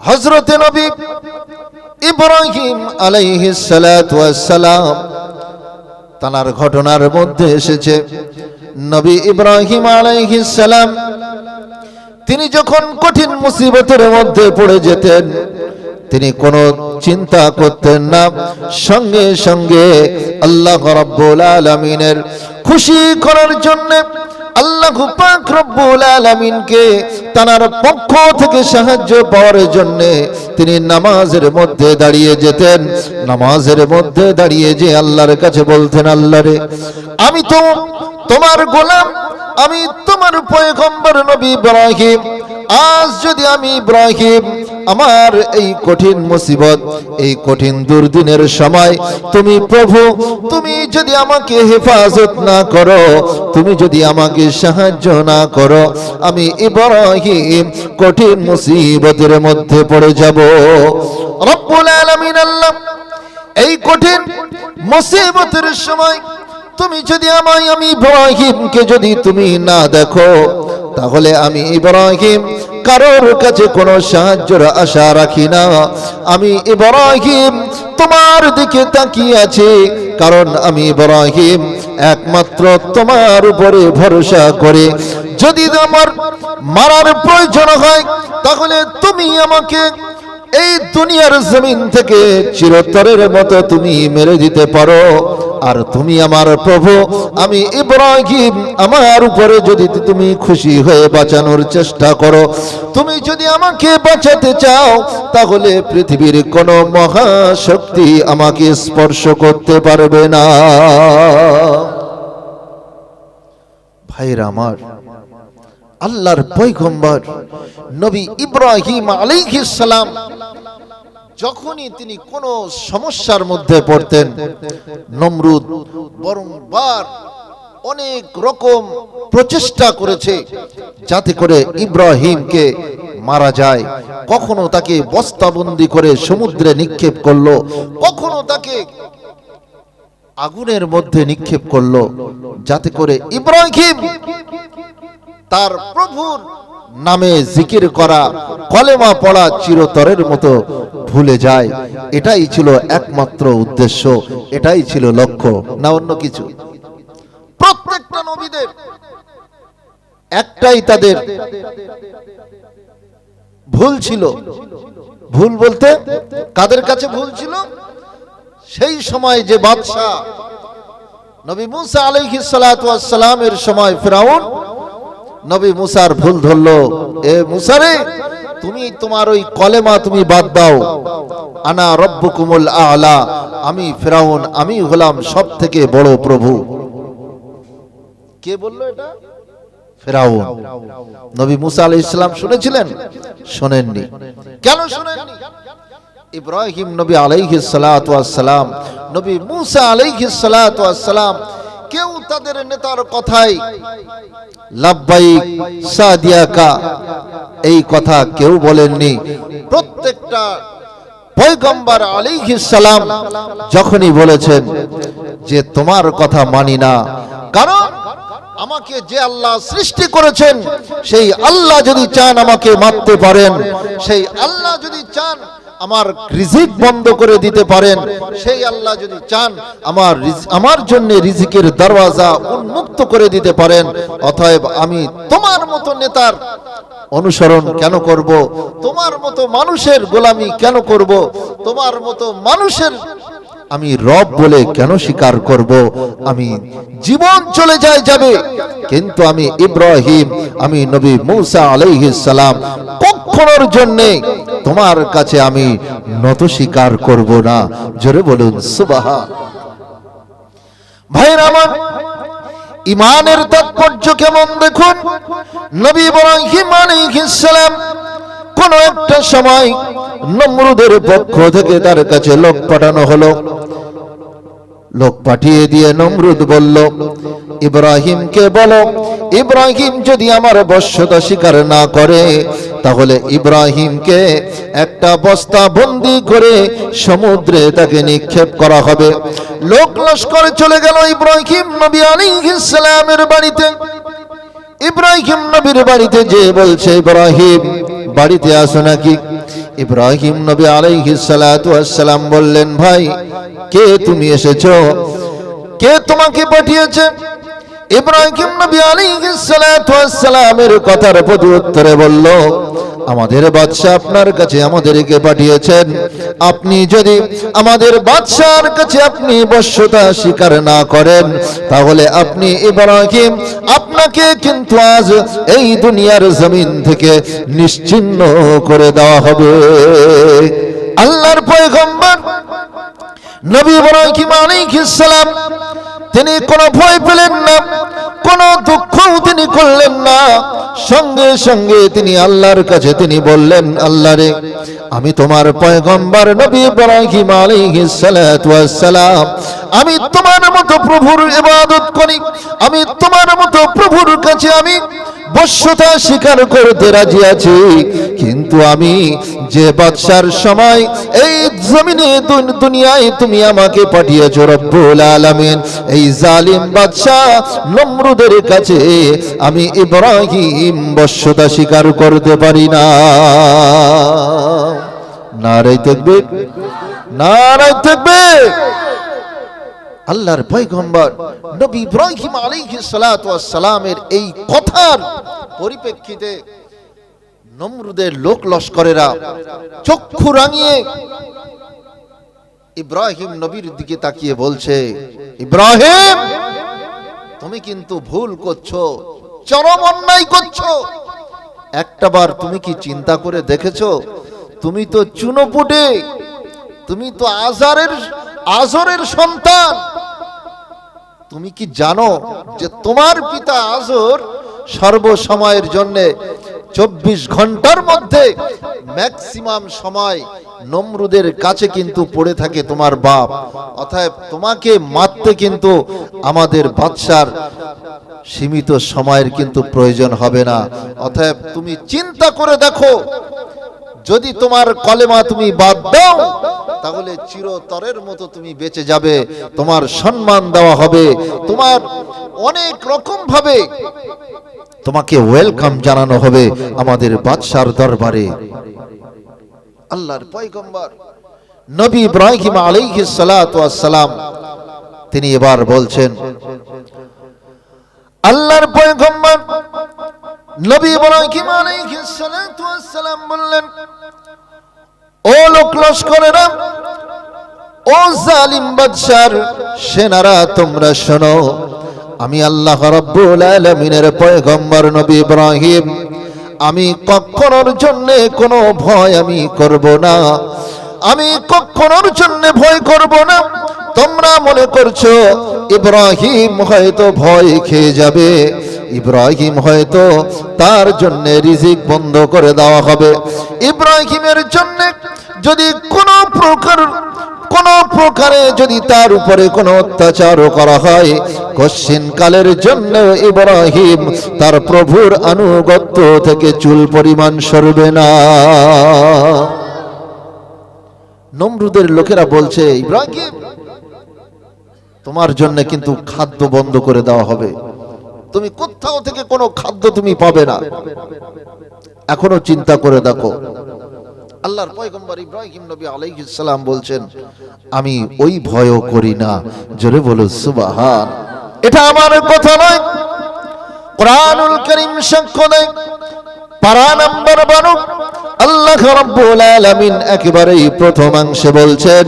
হযরত নবী ইব্রাহিম আলাইহিস সালাতু ওয়াস সালাম তার ঘটনার মধ্যে এসেছে নবী ইব্রাহিম আলাইহিস সালাম তিনি যখন কঠিন মুসিবতের মধ্যে পড়ে যেতেন তিনি কোনো চিন্তা করতেন না, সঙ্গে সঙ্গে আল্লাহ রাব্বুল আলামিনের খুশি করার জন্য আল্লাহ পাক রব্বুল আলামিনকে তার পক্ষ থেকে সাহায্য পাওয়ার জন্য তিনি নামাজের মধ্যে দাঁড়িয়ে যেতেন। নামাজের মধ্যে দাঁড়িয়ে যে আল্লাহর কাছে বলতেন, আল্লাহ রে, আমি তো তোমার গোলাম, আমি তোমার পয়গম্বর নবী ইব্রাহিম, আজ যদি আমি ইব্রাহিম আমার এই কঠিন মুসিবত, এই কঠিন দুর্দিনের সময় তুমি প্রভু তুমি যদি আমাকে হেফাজত না করো, তুমি যদি আমাকে সাহায্য না করো, আমি ইব্রাহিম কঠিন মুসিবতের মধ্যে পড়ে যাব। রব্বুল আলামিন আল্লাহ এই কঠিন মুসিবতের সময় তুমি যদি আমি ইব্রাহিমকে যদি তুমি না দেখো, তাহলে আমি ইব্রাহিম কারোর কাছে কোনো সাহায্যের আশা রাখি না। আমি ইব্রাহিম তোমার দিকে তাকিয়ে আছি, কারণ আমি ইব্রাহিম একমাত্র তোমার উপরে ভরসা করে যদি আমার মারার প্রয়োজন হয়, তাহলে তুমি আমাকে এই দুনিয়ার জমিন থেকে চিরতরের মতো তুমি মেরে দিতে পারো। আর তুমি আমার প্রভু, আমি ইব্রাহিম আমার উপরে যদি তুমি খুশি হয়ে বাঁচানোর চেষ্টা করো, তুমি যদি আমাকে বাঁচাতে চাও, তাহলে পৃথিবীর কোনো মহাশক্তি আমাকে স্পর্শ করতে পারবে না। ভাইরা আমার, আল্লাহর পয়গম্বর নবী ইব্রাহিম আলাইহিস সালাম যখনই তিনি কোন সমস্যার মধ্যে পড়তেন, নমরুদ বারংবার অনেক রকম প্রচেষ্টা করেছে যাতে করে ইব্রাহিমকে মারা যায়। কখনো তাকে বস্তাবন্দি করে সমুদ্রে নিক্ষেপ করলো, কখনো তাকে আগুনের মধ্যে নিক্ষেপ করলো, যাতে করে ইব্রাহিম তার প্রভুর নামে জিকির করা, কলেমা পড়া চিরতরের মতো ভুলে যায়। এটাই ছিল একমাত্র উদ্দেশ্য, এটাই ছিল লক্ষ্য, না অন্য কিছু। প্রত্যেকটা নবীদের একটাই তাদের ভুল ছিল। ভুল বলতে কাদের কাছে ভুল ছিল? সেই সময় যে বাদশা নবী মুসা আলাইহিস সালাতু ওয়াস সালামের সময় ফিরাউন নবী মুসার ভুল ধরলো, এ মুসা রে, তুমি তোমার ওই কলেমা তুমি বাদ দাও, আনা রব্বুকুমুল আ'লা, আমি ফিরাউন, আমি হলাম সবথেকে বড় প্রভু। কে বললো এটা? ফিরাউন। নবী মুসা আলাইহিস সালাম শুনেছিলেন? শুনেননি। কেন শুনেননি? ইব্রাহিম নবী আলাইহিস সালাতু ওয়াস সালাম, নবী মুসা আলাইহিস সালাতু ওয়াস সালাম কেউ তাদের নেতার কথায় লাব্বাইক সাদিয়াকা এই কথা কেউ বলেননি। প্রত্যেকটা পয়গম্বর আলাইহিস সালাম যখনই বলেছেন যে তোমার কথা মানি না, কারণ আমাকে যে আল্লাহ সৃষ্টি করেছেন সেই আল্লাহ যদি চান আমাকে মারতে পারেন, সেই আল্লাহ যদি চান আমার রিজিক বন্ধ করে দিতে পারেন, সেই আল্লাহ যদি চান আমার জন্য রিজিকের দরওয়াজা উন্মুক্ত করে দিতে পারেন। অতএব আমি তোমার মতো নেতার অনুসরণ কেন করব? তোমার মতো মানুষের গোলামি কেন করব? তোমার মতো মানুষের আমি রব বলে কেন স্বীকার করব? আমি জীবন চলে যাবে, কিন্তু আমি ইব্রাহিম, আমি নবী মুসা আলাইহিস সালাম কখনোর জন্য তোমার কাছে আমি নত স্বীকার করব না। জোরে বলুন সুবহান। ভাইরা আমার, ইমানের তাৎপর্য কেমন দেখুন। নবী ইব্রাহিম আলাইহিস সালাম কোন একটা সময় নমরুদের পক্ষ থেকে তার কাছে লোক পাঠানো হলো। লোক পাঠিয়ে দিয়ে নমরুদ বলল, ইব্রাহিমকে বলো, ইব্রাহিম যদি আমার বশ্যতা স্বীকার না করে, তাহলে ইব্রাহিমকে একটা বস্তা বন্দি করে সমুদ্রে তাকে নিক্ষেপ করা হবে। লোক লস্কর চলে গেল ইব্রাহিম নবী আলাইহিস সালামের বাড়িতে। ইব্রাহিম নবীর বাড়িতে যে বলছে, ইব্রাহিম বাড়িতে আসো নাকি? ইব্রাহিম নবী আলাইহিস সালাতু ওয়াস সালাম বললেন, ভাই কে তুমি এসেছো, কে তোমাকে পাঠিয়েছে? ইব্রাহিম নবী আলাইহিস সালাতু ওয়াস সালামের কথার প্রতি উত্তরে বলল, আমাদের বাদশা আপনার কাছে আমাদেরকে পাঠিয়েছেন। আপনি যদি আমাদের বাদশার কাছে আপনি বশ্যতা স্বীকার না করেন, তাহলে আপনি ইব্রাহিম আপনাকে কিন্তু আজ এই দুনিয়ার জমিন থেকে নিশ্চিহ্ন করে দেওয়া হবে। আল্লাহর পয়গম্বর নবী ইব্রাহিম আলাইহিস সালাম তিনি কোনো ভয় পেলেন না, কোনো দুঃখও তিনি করলেন না। সঙ্গে সঙ্গে তিনি আল্লাহর কাছে তিনি বললেন, আল্লাহ রে, আমি তোমার পয়গম্বর নবী ইব্রাহিম আলাইহিস সালাতু ওয়াস সালাম, আমি তোমার মতো প্রভুর ইবাদত করি, আমি তোমার মতো প্রভুর কাছে আমি বশ্যতা স্বীকার করতে রাজি আছি। কিন্তু আমি যে বাদশার সময় এই জমিনে দুনিয়ায় তুমি আমাকে পাঠিয়েছো রব্বুল আলামিন, এই জালিম বাদশা নমরুদের কাছে আমি ইব্রাহিম বশ্যতা স্বীকার করতে পারি না। নারে তাকবীর, নারে তাকবীর। আল্লাহর পয়গম্বর নবী ইব্রাহিম আলাইহিস সালাতু ওয়াস সালামের এই কথার পরিপ্রেক্ষিতে নমরুদের লোক লস্করেরা চক্ষু রাঙিয়ে ইব্রাহিম নবীর দিকে তাকিয়ে বলছে, ইব্রাহিম তুমি কিন্তু ভুল করছো, চরম অন্যায় করছো। একটাবার তুমি কি চিন্তা করে দেখেছো, তুমি তো চুনোপুটে, তুমি তো আজরের সন্তান। তুমি কি জানো যে তোমার পিতা আজর সর্বসময়ের জন্য 24 ঘন্টার মধ্যে ম্যাক্সিমাম সময় নমরুদের কাছে কিন্তু পড়ে থাকে তোমার বাপ। অতএব তোমাকে মারতে কিন্তু আমাদের বাদশার সীমিত সময়ের কিন্তু প্রয়োজন হবে না। অতএব তুমি চিন্তা করে দেখো, যদি তোমার কলেমা তুমি বাদ দাও তাহলে চিরতরের মতো তুমি বেঁচে যাবে, তোমার সম্মান দেওয়া হবে, তোমার অনেক রকম ভাবে তোমাকে ওয়েলকাম জানানো হবে আমাদের বাদশার দরবারে। আল্লাহর পয়গম্বর নবী ইব্রাহিম আলাইহিস সালাতু ওয়াস সালাম তিনি এবার বলছেন, আল্লাহর পয়গম্বর নবী ইব্রাহিম আলাইহিস সালাতু ওয়াস সালাম বললেন, ও লোক লস্করেরা, ও জালিম বাদশার সেনারা, তোমরা শোনো, আমি আল্লাহ রাব্বুল আলামিনের পয়গম্বর নবী ইব্রাহিম, আমি কখনোর জন্য কোনো ভয় আমি করব না, আমি কখনোর জন্য ভয় করব না। তোমরা মনে করছো ইব্রাহিম হয়তো ভয় খেয়ে যাবে, ইব্রাহিম হয়তো তার জন্য রিজিক বন্ধ করে দেওয়া হবে, ইব্রাহিমের জন্য যদি কোনো প্রকারে যদি তার উপরে কোনো অত্যাচার করা হয়, কশ্চিন কালের জন্য ইব্রাহিম তার প্রভুর আনুগত্য থেকে চুল পরিমাণ সরবে না। নমরুদের লোকেরা বলছে, ইব্রাহিম তোমার জন্য কিন্তু খাদ্য বন্ধ করে দেওয়া হবে, তুমি কোথাও থেকে কোনো খাদ্য তুমি পাবে না। এখনো চিন্তা করে দেখো। আল্লাহর পয়গম্বর ইব্রাহিম নবী আলাইহিস সালাম বলছেন, আমি ওই ভয়ও করি না। জোরে বলো সুবহান। এটা আমার কথা নয়, কুরআনুল কারীম সাক্ষ্য দেয়। পারা নাম্বার 12 আল্লাহ রাব্বুল আলামিন একেবারেই প্রথমাংশে বলছেন,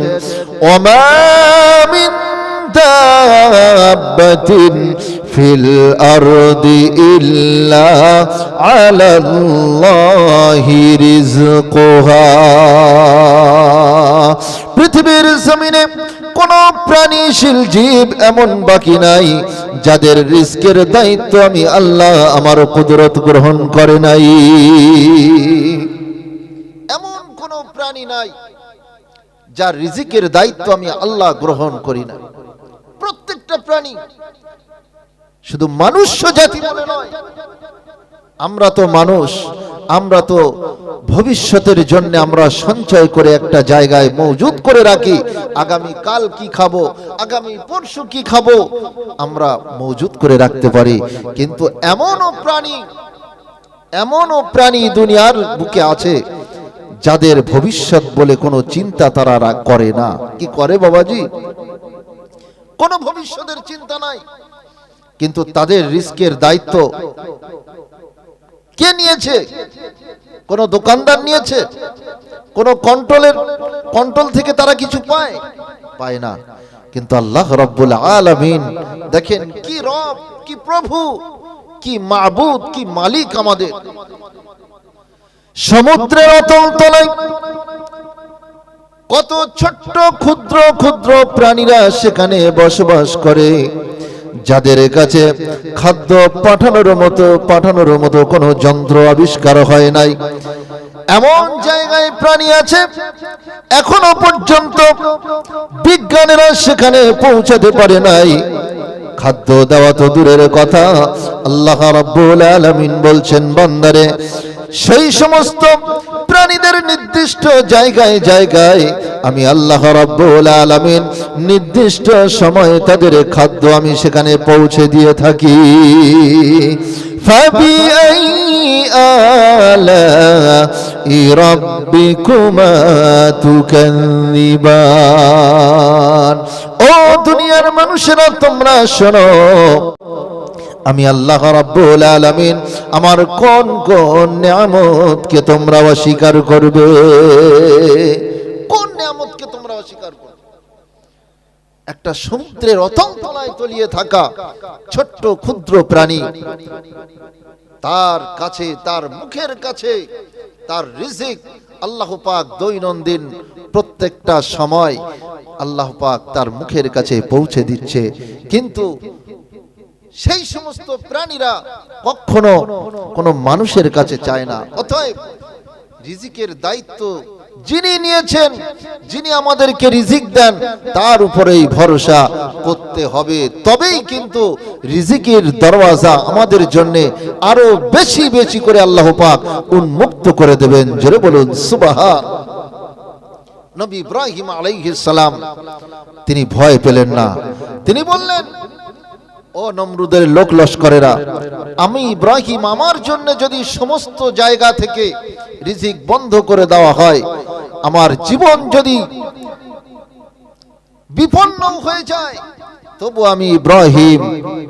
ওমা মিন দাব্বাতিন ফিল আরদি ইল্লা আলাল্লাহি রিজকুহা। পৃথিবীর জমিনে কোন প্রাণীশীল জীব এমন বাকি নাই যাদের রিজকের দায়িত্ব আমি আল্লাহ আমার কুদরত গ্রহণ করে নাই। এমন কোন প্রাণী নাই যার রিজিকের দায়িত্ব আমি আল্লাহ গ্রহণ করি না। প্রত্যেকটা প্রাণী, শুধু মনুষ্য জাতি বলে নয়, আমরা তো মানুষ, আমরা তো ভবিষ্যতের জন্য আমরা সঞ্চয় করে একটা জায়গায় মজুদ করে রাখি। আগামী কাল কি খাবো, আগামী পরশু কি খাবো, আমরা মজুদ করে রাখতে পারি। কিন্তু এমনও প্রাণী দুনিয়ার বুকে আছে যাদের ভবিষ্যৎ বলে কোনো চিন্তা তারা করে না। কি করে বাবাজি? কোনো ভবিষ্যতের চিন্তা নাই, কিন্তু তাদের রিস্কের দায়িত্ব কে নিয়েছে? কোন দোকানদার নিয়েছে? কোন কন্ট্রোল থেকে তারা কিছু পায় না। কিন্তু আল্লাহ রাব্বুল আলামিন দেখেন কি রব, কি প্রভু, কি মাবুদ, কি মালিক আমাদের। সমুদ্রের অতল তলায় কত ছোট্ট ক্ষুদ্র ক্ষুদ্র প্রাণীরা সেখানে বসবাস করে, যাদের কাছে খাদ্য পাঠানোর মতো কোনো যন্ত্র আবিষ্কার হয় নাই। এমন জায়গায় প্রাণী আছে এখনো পর্যন্ত বিজ্ঞানীরা সেখানে পৌঁছাতে পারে নাই। খাদ্য দেওয়া তো দূরের কথা, আল্লাহ রাব্বুল আলামিন বলছেন, বান্দারে সেই সমস্ত প্রাণীদের নির্দিষ্ট জায়গায় জায়গায় আমি আল্লাহ রাব্বুল আলামিন নির্দিষ্ট সময়ে তাদের খাদ্য আমি সেখানে পৌঁছে দিয়ে থাকি। ফাবিআই আলাই রাব্বিকুমা তুকাযিবান। ও দুনিয়ার মানুষেরা তোমরা শোনো, আমি আল্লাহ রাব্বুল আলামিন আমার কোন কোন নিয়ামতকে তোমরা অস্বীকার করবে? কোন নিয়ামতকে তোমরা অস্বীকার করবে? একটা সমুদ্রের অতলতলায় তলিয়ে থাকা ছোট্ট ক্ষুদ্র প্রাণী, তার কাছে, তার মুখের কাছে তার রিজিক আল্লাহ পাক দৈনন্দিন প্রত্যেকটা সময় আল্লাহ পাক তার মুখের কাছে পৌঁছে দিচ্ছে, কিন্তু সেই সমস্ত প্রাণীরা কখনো কোনো মানুষের কাছে চায় না। অতএব রিজিকের দায়িত্ব যিনি নিয়েছেন, যিনি আমাদেরকে রিজিক দেন, তার উপরেই ভরসা করতে হবে। তবেই কিন্তু রিজিকের দরওয়াজা আমাদের জন্য আরো বেশি বেশি করে আল্লাহ পাক উন্মুক্ত করে দেবেন। জোরে বলুন সুবহান। নবী ইব্রাহিম আলাইহিস সালাম তিনি ভয় পেলেন না। তিনি বললেন, ও নমরুদের লোক লস্করেরা, আমি ইব্রাহিম আমার জন্য যদি সমস্ত জায়গা থেকে রিজিক বন্ধ করে দেওয়া হয়, আমার জীবন যদি বিপন্ন হয়ে যায়, তবু আমি ইব্রাহিম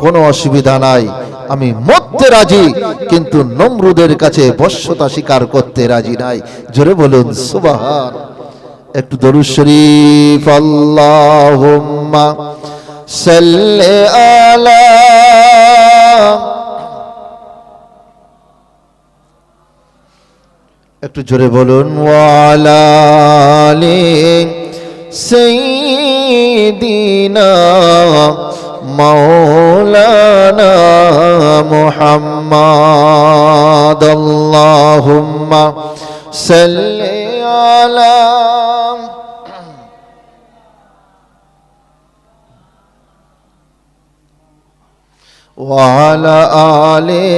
কোনো অসুবিধা নাই, আমি মরতে রাজি, কিন্তু নমরুদের কাছে বশ্যতা স্বীকার করতে রাজি নাই। জোরে বলুন সুবহান। একটু দরুদ শরীফ আল্লাহুম্মা সাল্লি আলা, একটু জোরে বলুন, ওয়ালা আলি সাইয়্যিদিনা মাওলানা মুহাম্মাদ। আল্লাহুম্মা সাল্লি আলা ওয়ালা আলি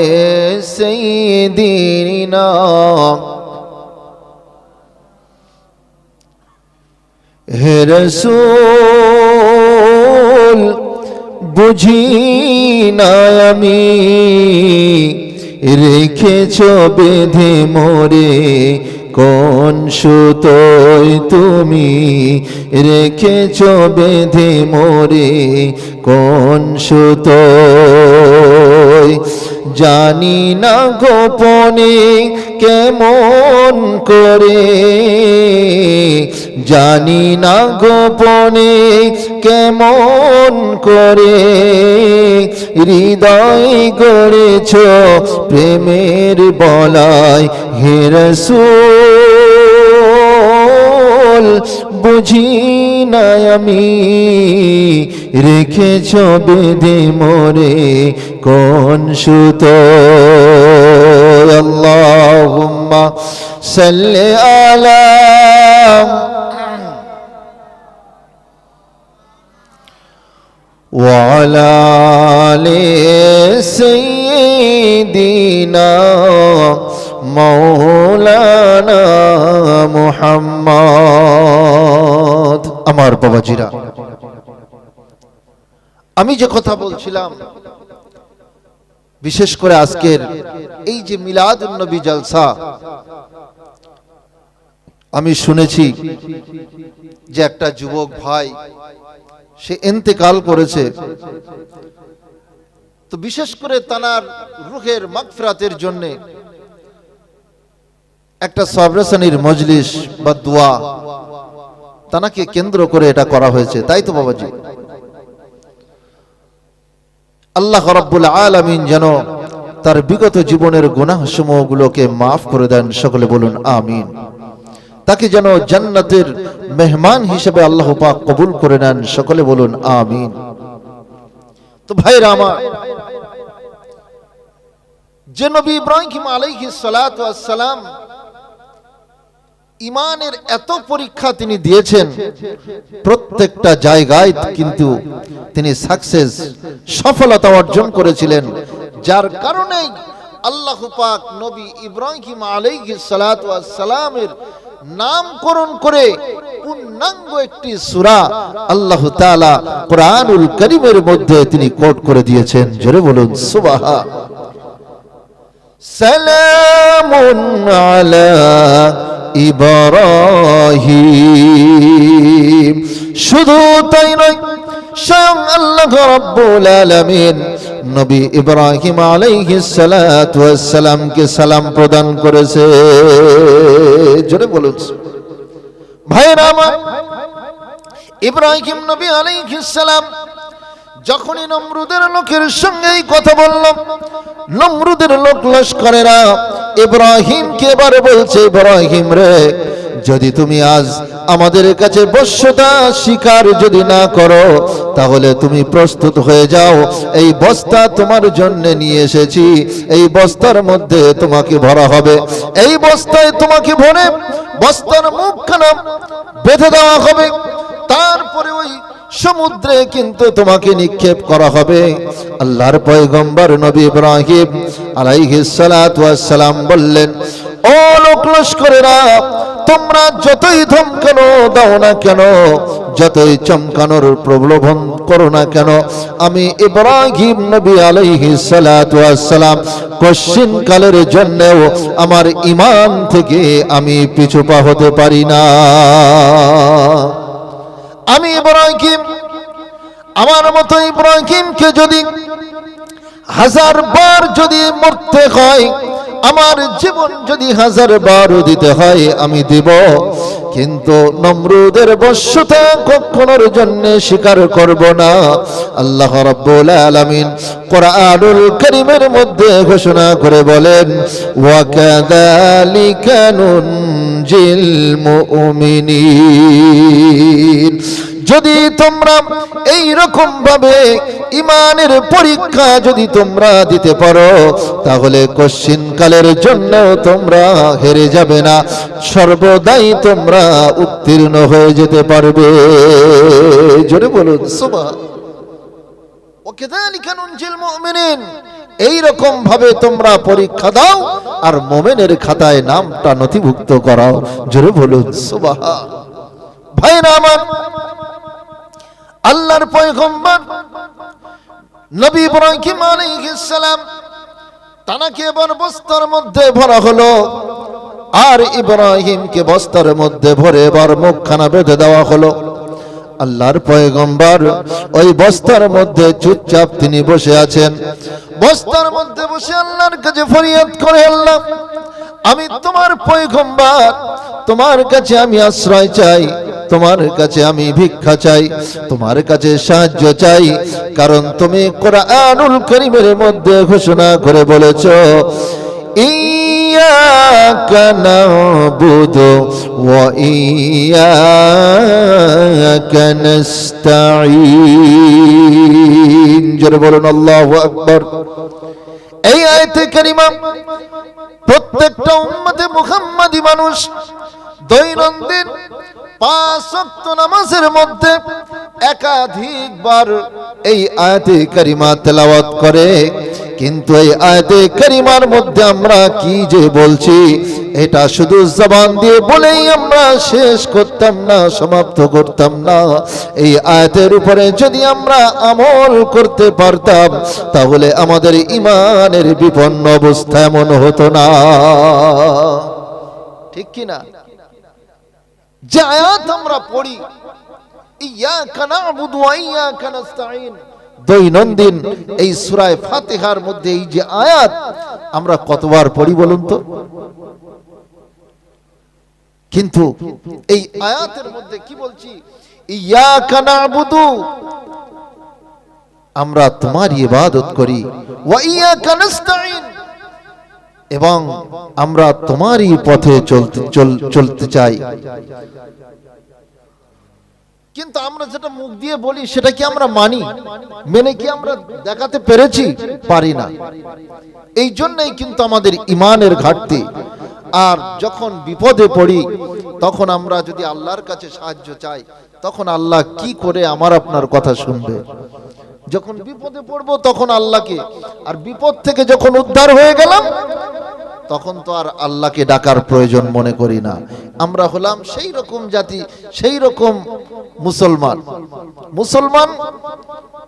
সাইয়্যিদিনা। হে রাসূল বুঝি না আমি, রেখেছ বেঁধে মোরে কোন সুতোয় তুমি, রেখেছ বেঁধে মোরে কোন সুতোয়, জানি না গোপনে কেমন করে, জানি না গোপনে কেমন করে, হৃদয় গড়েছ প্রেমের বলায়। হে রাসূল বুঝি না আমি, রেখেছ বেঁধে মোরে কোন সুতোয়। আল্লাহুম্মা সাল্লি আলা ওয়ালা আলি সাইয়্যিদিনা মাওলানা মুহাম্মদ। আমার বাবাজিরা, আমি যে কথা বলছিলাম, বিশেষ করে আজকের এই যে মিলাদুন নবী জলসা, আমি শুনেছি যে একটা যুবক ভাই সে ইন্তেকাল করেছে, তো বিশেষ করে তার রূহের মাগফিরাতের জন্য একটা সাবরাসানির মজলিস বা দোয়া তাকে কেন্দ্র করে এটা করা হয়েছে, তাই তো বাবাজি? আল্লাহ রাব্বুল আলামিন যেন তার বিগত জীবনের গুনাহ সমূহগুলোকে মাফ করে দেন, সকলে বলুন আমিন। তাকে যেন জান্নাতের মেহমান হিসেবে আল্লাহ পাক কবুল করে নেন, সকলে বলুন আমিন। তো ভাইরা আমার, যে নবী ইব্রাহিম আলাইহিস সালাতু ওয়াস সালাম ইমানের এত পরীক্ষা তিনি দিয়েছেন, প্রত্যেকটা জায়গায় কিন্তু তিনি সাকসেস, সফলতা অর্জন করেছিলেন, যার কারণে আল্লাহ পাক নবী ইব্রাহিম আলাইহিস সালাতু ওয়াস সালামের নামকরণ করে পূর্ণাঙ্গ একটি সূরা আল্লাহ তাআলা কোরআনুল কারীমের মধ্যে তিনি কোট করে দিয়েছেন। জোরে বলুন সুবহান। সালামুন আলা ইব্রাহিম, শুধু তাই নয়, স্বয়ং আল্লাহ রাব্বুল আলামিন নবী ইব্রাহিম আলাইহিস সালাতু ওয়াস সালামকে সালাম প্রদান করেছে। জোরে বলুন ভাইরা আমার, ইব্রাহিম নবী আলাইহিস সালাম যখনই নমরুদের লোকের সঙ্গে কথা বলল, নমরুদের লোক লস্করেরা ইব্রাহিমকে এবারে বলছে, ইব্রাহিম রে, যদি তুমি আজ আমাদের কাছে বশ্যতা স্বীকার যদি না করো, তাহলে তুমি প্রস্তুত হয়ে যাও, এই বস্তা তোমার জন্য নিয়ে এসেছি, এই বস্তার মধ্যে তোমাকে ভরা হবে, এই বস্তায় তোমাকে ভরে বস্তার মুখখানা বেঁধে দেওয়া হবে, তারপরে ওই সমুদ্রে কিন্তু তোমাকে নিক্ষেপ করা হবে। আল্লাহর পয়গম্বর নবী ইব্রাহিম আলাইহিস সালাতু ওয়াস সালাম বললেন, ও লোক লস্করেরা, তোমরা যতই ধমকানো দাও না কেন, যতই চমকানোর প্রলোভন করো না কেন, আমি ইব্রাহিম নবী আলাইহিস সালাতু ওয়াস সালাম কশিন কালের জন্যও আমার ঈমান থেকে আমি পিছু পা হতে পারি না। আমি ইব্রাহিম, আমার মতো ইব্রাহিমকে যদি 1000 বার যদি মরতে হয়, আমার জীবন যদি 1000 বার দিতে হয় আমি দেব, কিন্তু নমরুদের বশ্যতা কখনোর জন্য স্বীকার করব না। আল্লাহ রাব্বুল আলামিন কোরআনুল কারীমের মধ্যে ঘোষণা করে বলেন, ওয়া কাযালিকা নুনজিল মুমিনিন, যদি তোমরা এই রকম ভাবে ইমানের পরীক্ষা যদি তোমরা দিতে পারো, তাহলে কশিন কালের জন্য তোমরা হেরে যাবে না, সর্বদাই তোমরা উত্তীর্ণ হয়ে যেতে পারবে। জোরে বলুন সুবহান। ওয়াকাযালিকা নুনজিল মুমিনিন, এই রকম ভাবে তোমরা পরীক্ষা দাও আর মুমিনের খাতায় নামটা নথিভুক্ত করাও। জোরে বলুন সুবহান। ভাইরা আমার, আল্লাহর পয়গম্বর নবী ইব্রাহিম আলাইহিস সালাম তাকে এবার বস্তার মধ্যে ভরা হলো, আর ইব্রাহিমকে বস্তার মধ্যে ভরে এবার মুখখানা বেঁধে দেওয়া হলো। আল্লাহর পয়গম্বর ওই বস্তার মধ্যে চুপচাপ তিনি বসে আছেন। বস্তার মধ্যে বসে আল্লাহর কাছে ফরিয়াদ করে, আল্লাহ, আমি তোমার পয়গম্বর, তোমার কাছে আমি আশ্রয় চাই, তোমার কাছে আমি ভিক্ষা চাই, তোমার কাছে সাহায্য চাই, কারণ তুমি কোরআনুল কারীমের মধ্যে ঘোষণা করে বলেছো, ইয়্যাকা না'বুদু ওয়া ইয়্যাকা নাস্তাঈন। জোরে বলুন আল্লাহু আকবার। এই আয়াতে কারিমা প্রত্যেকটা উম্মতে মুহাম্মাদি মানুষ দৈনন্দিন 5 ওয়াক্ত নামাজের মধ্যে একাধিকবার এই আয়াতে কারিমা তেলাওয়াত করে, কিন্তু এই আয়াতে কারিমার মধ্যে আমরা কি যে বলছি, এটা শুধু জবান দিয়ে বলেই আমরা শেষ করতাম না, সমাপ্ত করতাম না। এই আয়াতের উপরে যদি আমরা আমল করতে পারতাম, তাহলে আমাদের ঈমানের বিপন্ন অবস্থা এমন হতো না। ঠিক কি না? যে আয়াত আমরা পড়ি, ইয়াকা না'বুদু ওয়া ইয়াকা নাস্তাঈন, দৈনন্দিন এই সূরা ফাতিহার মধ্যে এই যে আয়াত আমরা কতবার পড়ি বলুন তো? কিন্তু এই আয়াতের মধ্যে কি বলছি? ইয়াকা না'বুদু, আমরা তোমার ইবাদত করি, ওয়া ইয়াকা নাস্তাঈন, এবং আমরা তোমারই পথে চলতে চাই। কিন্তু আমরা যেটা মুখ দিয়ে বলি সেটা কি আমরা মানি? মেনে কি আমরা দেখাতে পেরেছি? পারি না। এই জন্যই কিন্তু আমাদের ঈমানের ঘাটতি। আর যখন বিপদে পড়ি তখন আমরা যদি আল্লাহর কাছে সাহায্য চাই, তখন আল্লাহ কি করে আমার আপনার কথা শুনবে? যখন বিপদে পড়বো তখন আল্লাহকে, আর বিপদ থেকে যখন উদ্ধার হয়ে গেলাম তখন তো আর আল্লাহকে ডাকার প্রয়োজন মনে করি না। আমরা হলাম সেই রকম জাতি, সেই রকম মুসলমান। মুসলমান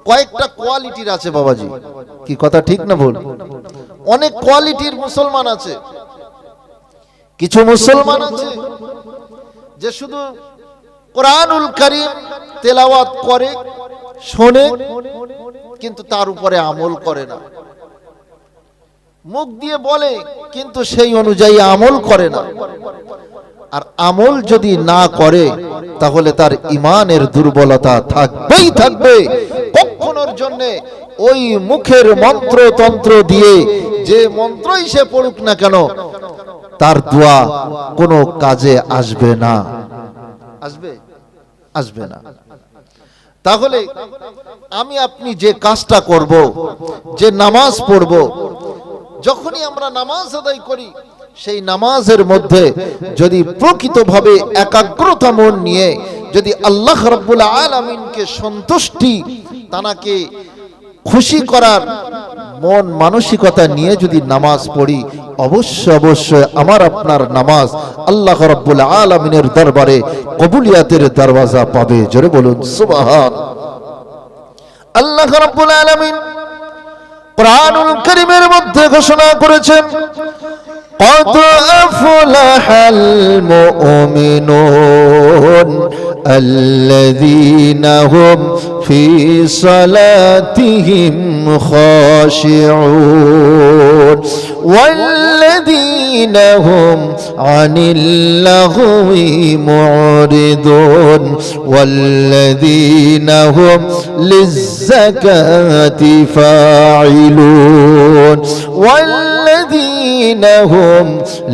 কয়েকটা কোয়ালিটির আছে বাবাজি, কি কথা ঠিক না ভুল? অনেক কোয়ালিটির মুসলমান আছে। কিছু মুসলমান আছে যে শুধু কোরআনুল কারীম তেলাওয়াত করে, শোনে, কিন্তু তার উপরে আমল করে না। মুখ দিয়ে বলে কিন্তু সেই অনুযায়ী আমল করে না। আর আমল যদি না করে তাহলে তার ঈমানের দুর্বলতা থাকবেই থাকবে। কখনোর জন্য ওই মুখের মন্ত্র তন্ত্র দিয়ে যে মন্ত্রই সে পড়ুক না কেন, তার দোয়া কোনো কাজে আসবে না। আসবে না। তাহলে আমি আপনি যে কাজটা করব, যে নামাজ পড়ব, যখনই আমরা নামাজ আদায় করি সেই নামাজের মধ্যে যদি প্রকৃতভাবে একাগ্রতা মন নিয়ে যদি আল্লাহ রাব্বুল আলামিনকে সন্তুষ্টি, তানাকে খুশি করার মন মানসিকতা নিয়ে যদি নামাজ পড়ি, অবশ্যই আমার আপনার নামাজ আল্লাহ রাব্বুল আলামিনের দরবারে কবুলিয়াতের দরওয়াজা পাবে। জোরে বলুন সুবহান। আল্লাহ রাব্বুল আলামিন কুরআনুল কারীমের মধ্যে ঘোষণা করেছেন, قد أفلح المؤمنون الذين هم في صلاتهم خاشعون والذين هم عن اللغو معرضون والذين هم للزكاة فاعلون والذين هم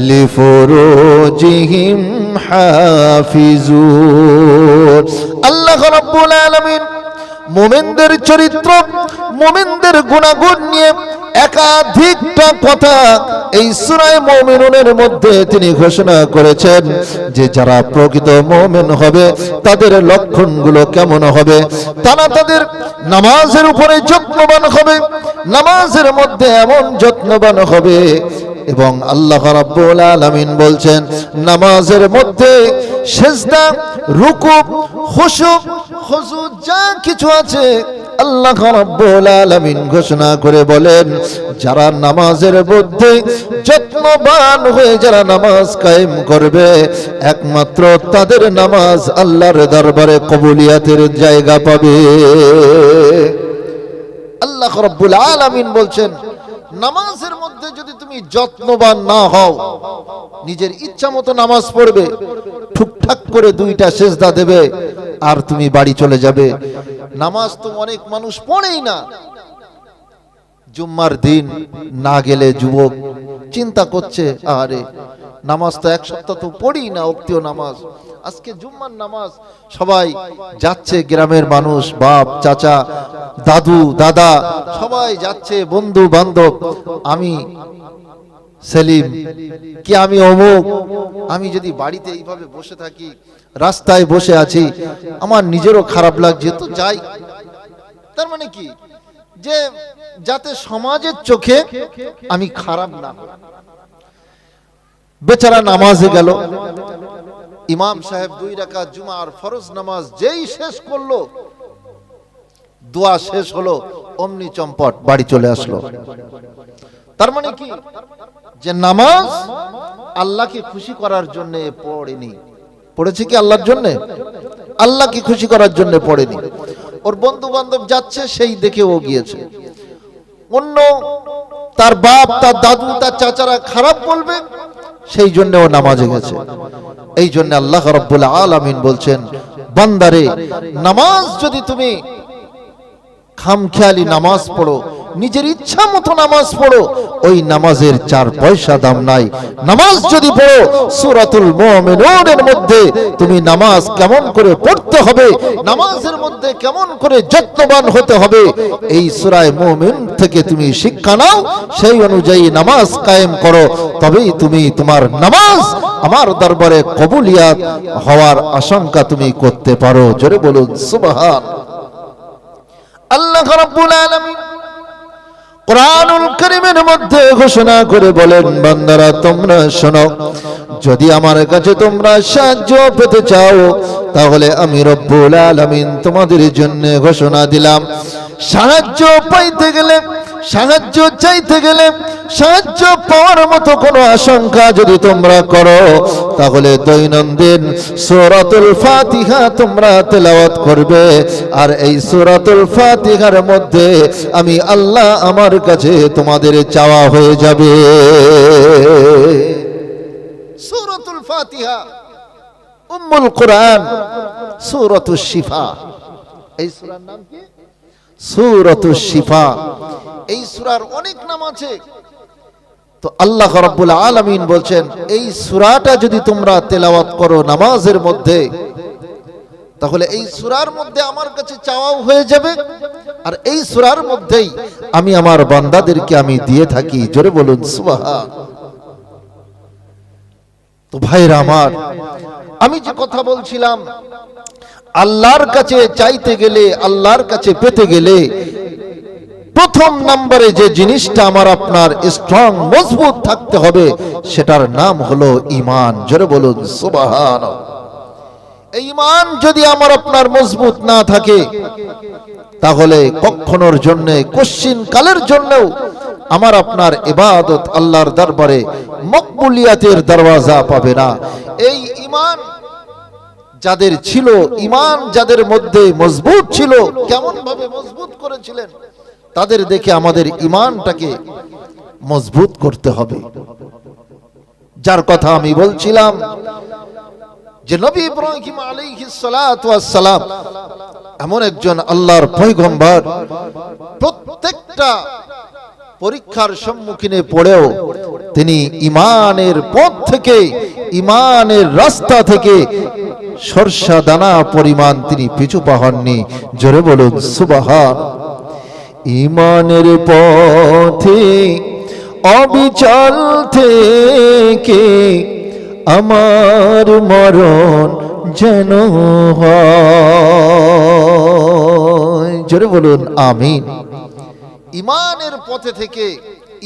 لفروجهم حافظون। আল্লাহ রাব্বুল আলামিন মুমিনদের চরিত্র, মুমিনদের গুণাগুণ নিয়ে একাধিকটা কথা এই সূরা মুমিনুনের মধ্যে তিনি ঘোষণা করেছেন যে যারা প্রকৃত মুমিন হবে তাদের লক্ষণগুলো কেমন হবে। তারা তাদের নামাজের উপরে যত্নবান হবে, নামাজের মধ্যে এমন যত্নবান হবে। এবং আল্লাহ রাব্বুল আলামিন বলছেন নামাজের মধ্যে সিজদা, রুকু, খুশু, খুজু যা কিছু আছে আল্লাহ রাব্বুল আলামিন ঘোষণা করে বলেন যারা নামাজের মধ্যে যত্নবান হয়ে যারা নামাজ কায়েম করবে, একমাত্র তাদের নামাজ আল্লাহর দরবারে কবুলিয়াতের জায়গা পাবে। আল্লাহ রাব্বুল আলামিন বলছেন নামাজের মধ্যে যদি তুমি যত্নবান না হও, নিজের ইচ্ছা মতো নামাজ পড়বে, ঠুকঠাক করে দুইটা সিজদা দেবে আর তুমি বাড়ি চলে যাবে। নামাজ তো অনেক মানুষ পড়েই না। জুম্মার দিন না গেলে যুবক চিন্তা করছে, আরে নামাজ তো এক সপ্তাহ তো পড়ি না, ওক্তীয় নামাজ, আজকে জুম্মার নামাজ। সবাই যাচ্ছে, গ্রামের মানুষ, বাপ, চাচা, দাদু, দাদা সবাই যাচ্ছে, বন্ধু বান্ধব। আমি সেলিম কি আমি অমুক, আমি যদি বাড়িতে এইভাবে বসে থাকি, রাস্তায় বসে আছি, আমার নিজেরও খারাপ লাগছে, তো যাই। তার মানে কি, যে যাতে সমাজের চোখে আমি খারাপ না। বেচারা নামাজে গেল, ইমাম সাহেব 2 রাকাত জুমার ফরজ নামাজ যেই শেষ করলো, দোয়া শেষ হলো, অমনি চম্পট বাড়ি চলে আসলো। তার মানে কি, যে নামাজ আল্লাহকে খুশি করার জন্য পড়েনি, পড়েছে কি আল্লাহর জন্য? আল্লাহকে খুশি করার জন্য পড়েনি। ওর বন্ধু বান্ধব যাচ্ছে, সেই দেখে ও গিয়েছে। অন্য তার বাপ, তার দাদু, তার চাচারা খারাপ বলবে, সেই জন্য ও নামাজে গেছে। এই জন্য আল্লাহ রাব্বুল আলামিন বলছেন, বান্দারে, নামাজ যদি তুমি খামখেয়ালি নামাজ পড়ো, নিজের ইচ্ছা মতো নামাজ পড়ো, ওই নামাজের 4 পয়সা দাম নাই। নামাজ যদি পড়ো, সূরাতুল মুমিনুনের মধ্যে তুমি নামাজ কেমন করে পড়তে হবে, নামাজের মধ্যে কেমন করে যত্নবান হতে হবে, এই সূরা মুমিন থেকে তুমি শিক্ষা নাও, সেই অনুযায়ী নামাজ কায়েম করো, তবেই তুমি তোমার নামাজ আমার দরবারে কবুলিয়াত হওয়ার আশঙ্কা তুমি করতে পারো। জোরে বলুন সুবহান। আল্লাহ রাব্বুল আলামিন কুরআনুল কারীমের মধ্যে ঘোষণা করে বলেন, বান্দারা তোমরা শোনো, যদি আমার কাছে তোমরা সাহায্য পেতে চাও, তাহলে আমি রব্বুল আলামিন তোমাদের জন্য ঘোষণা দিলাম, সাহায্য পাইতে গেলে, সাহায্য চাইতে গেলে, সাহায্য পাওয়ার মতো কোনো আশঙ্কা যদি তোমরা করো, তাহলে দৈনন্দিন সূরাতুল ফাতিহা তোমরা তেলাওয়াত করবে। আর এই সূরাতুল ফাতিহার মধ্যে আমি আল্লাহ আমার কাছে তোমাদের চাওয়া হয়ে যাবে। সূরাতুল ফাতিহা উম্মুল কুরআন, সূরাতুশ শিফা। এই সূরার নাম কি? সূরাতুশ শিফা। এই সূরার অনেক নাম আছে। তো আল্লাহ রাব্বুল আলামিন বলছেন, এই সূরাটা যদি তোমরা তেলাওয়াত করো নামাজের মধ্যে, তাহলে এই সূরার মধ্যে আমার কাছে চাওয়াও হয়ে যাবে, আর এই সূরার মধ্যেই আমি আমার বান্দাদেরকে আমি দিয়ে থাকি। জোরে বলুন সুবহান। তো ভাইরা আমার, আমি যে কথা বলছিলাম, আল্লাহর কাছে চাইতে গেলে, আল্লাহর কাছে পেতে গেলে প্রথম নম্বরে যে জিনিসটা আমার আপনার স্ট্রং, মজবুত থাকতে হবে, সেটার নাম হলো ঈমান। জোরে বলুন সুবহান। এই ঈমান যদি আমার আপনার মজবুত না থাকে, তাহলে কখনোর জন্য, কশ্চিন কালের জন্যও আমার আপনার ইবাদত আল্লাহর দরবারে মকবুলিয়াতের দরওয়াজা পাবে না। এই ঈমান যাদের ছিল, ঈমান যাদের মধ্যে মজবুত ছিল, কেমন ভাবে মজবুত করেছিলেন, তাদের দেখে আমাদের ঈমানটাকে মজবুত করতে হবে। যার কথা আমি বলছিলাম, যে নবী ইব্রাহিম আলাইহিস সালাতু ওয়াস সালাম এমন একজন আল্লাহর পয়গম্বর, প্রত্যেকটা পরীক্ষার সম্মুখীনে পড়েও তিনি ঈমানের পথ থেকে, ঈমানের রাস্তা থেকে সরষা দানা পরিমাণ তিনি পিছু পা হননি। জোরে বলুন সুবহান। ঈমানের পথে অবিচল থেকে আমার মরণ যেন হয়। জোরে বলুন আমিন। ঈমানের পথে থেকে,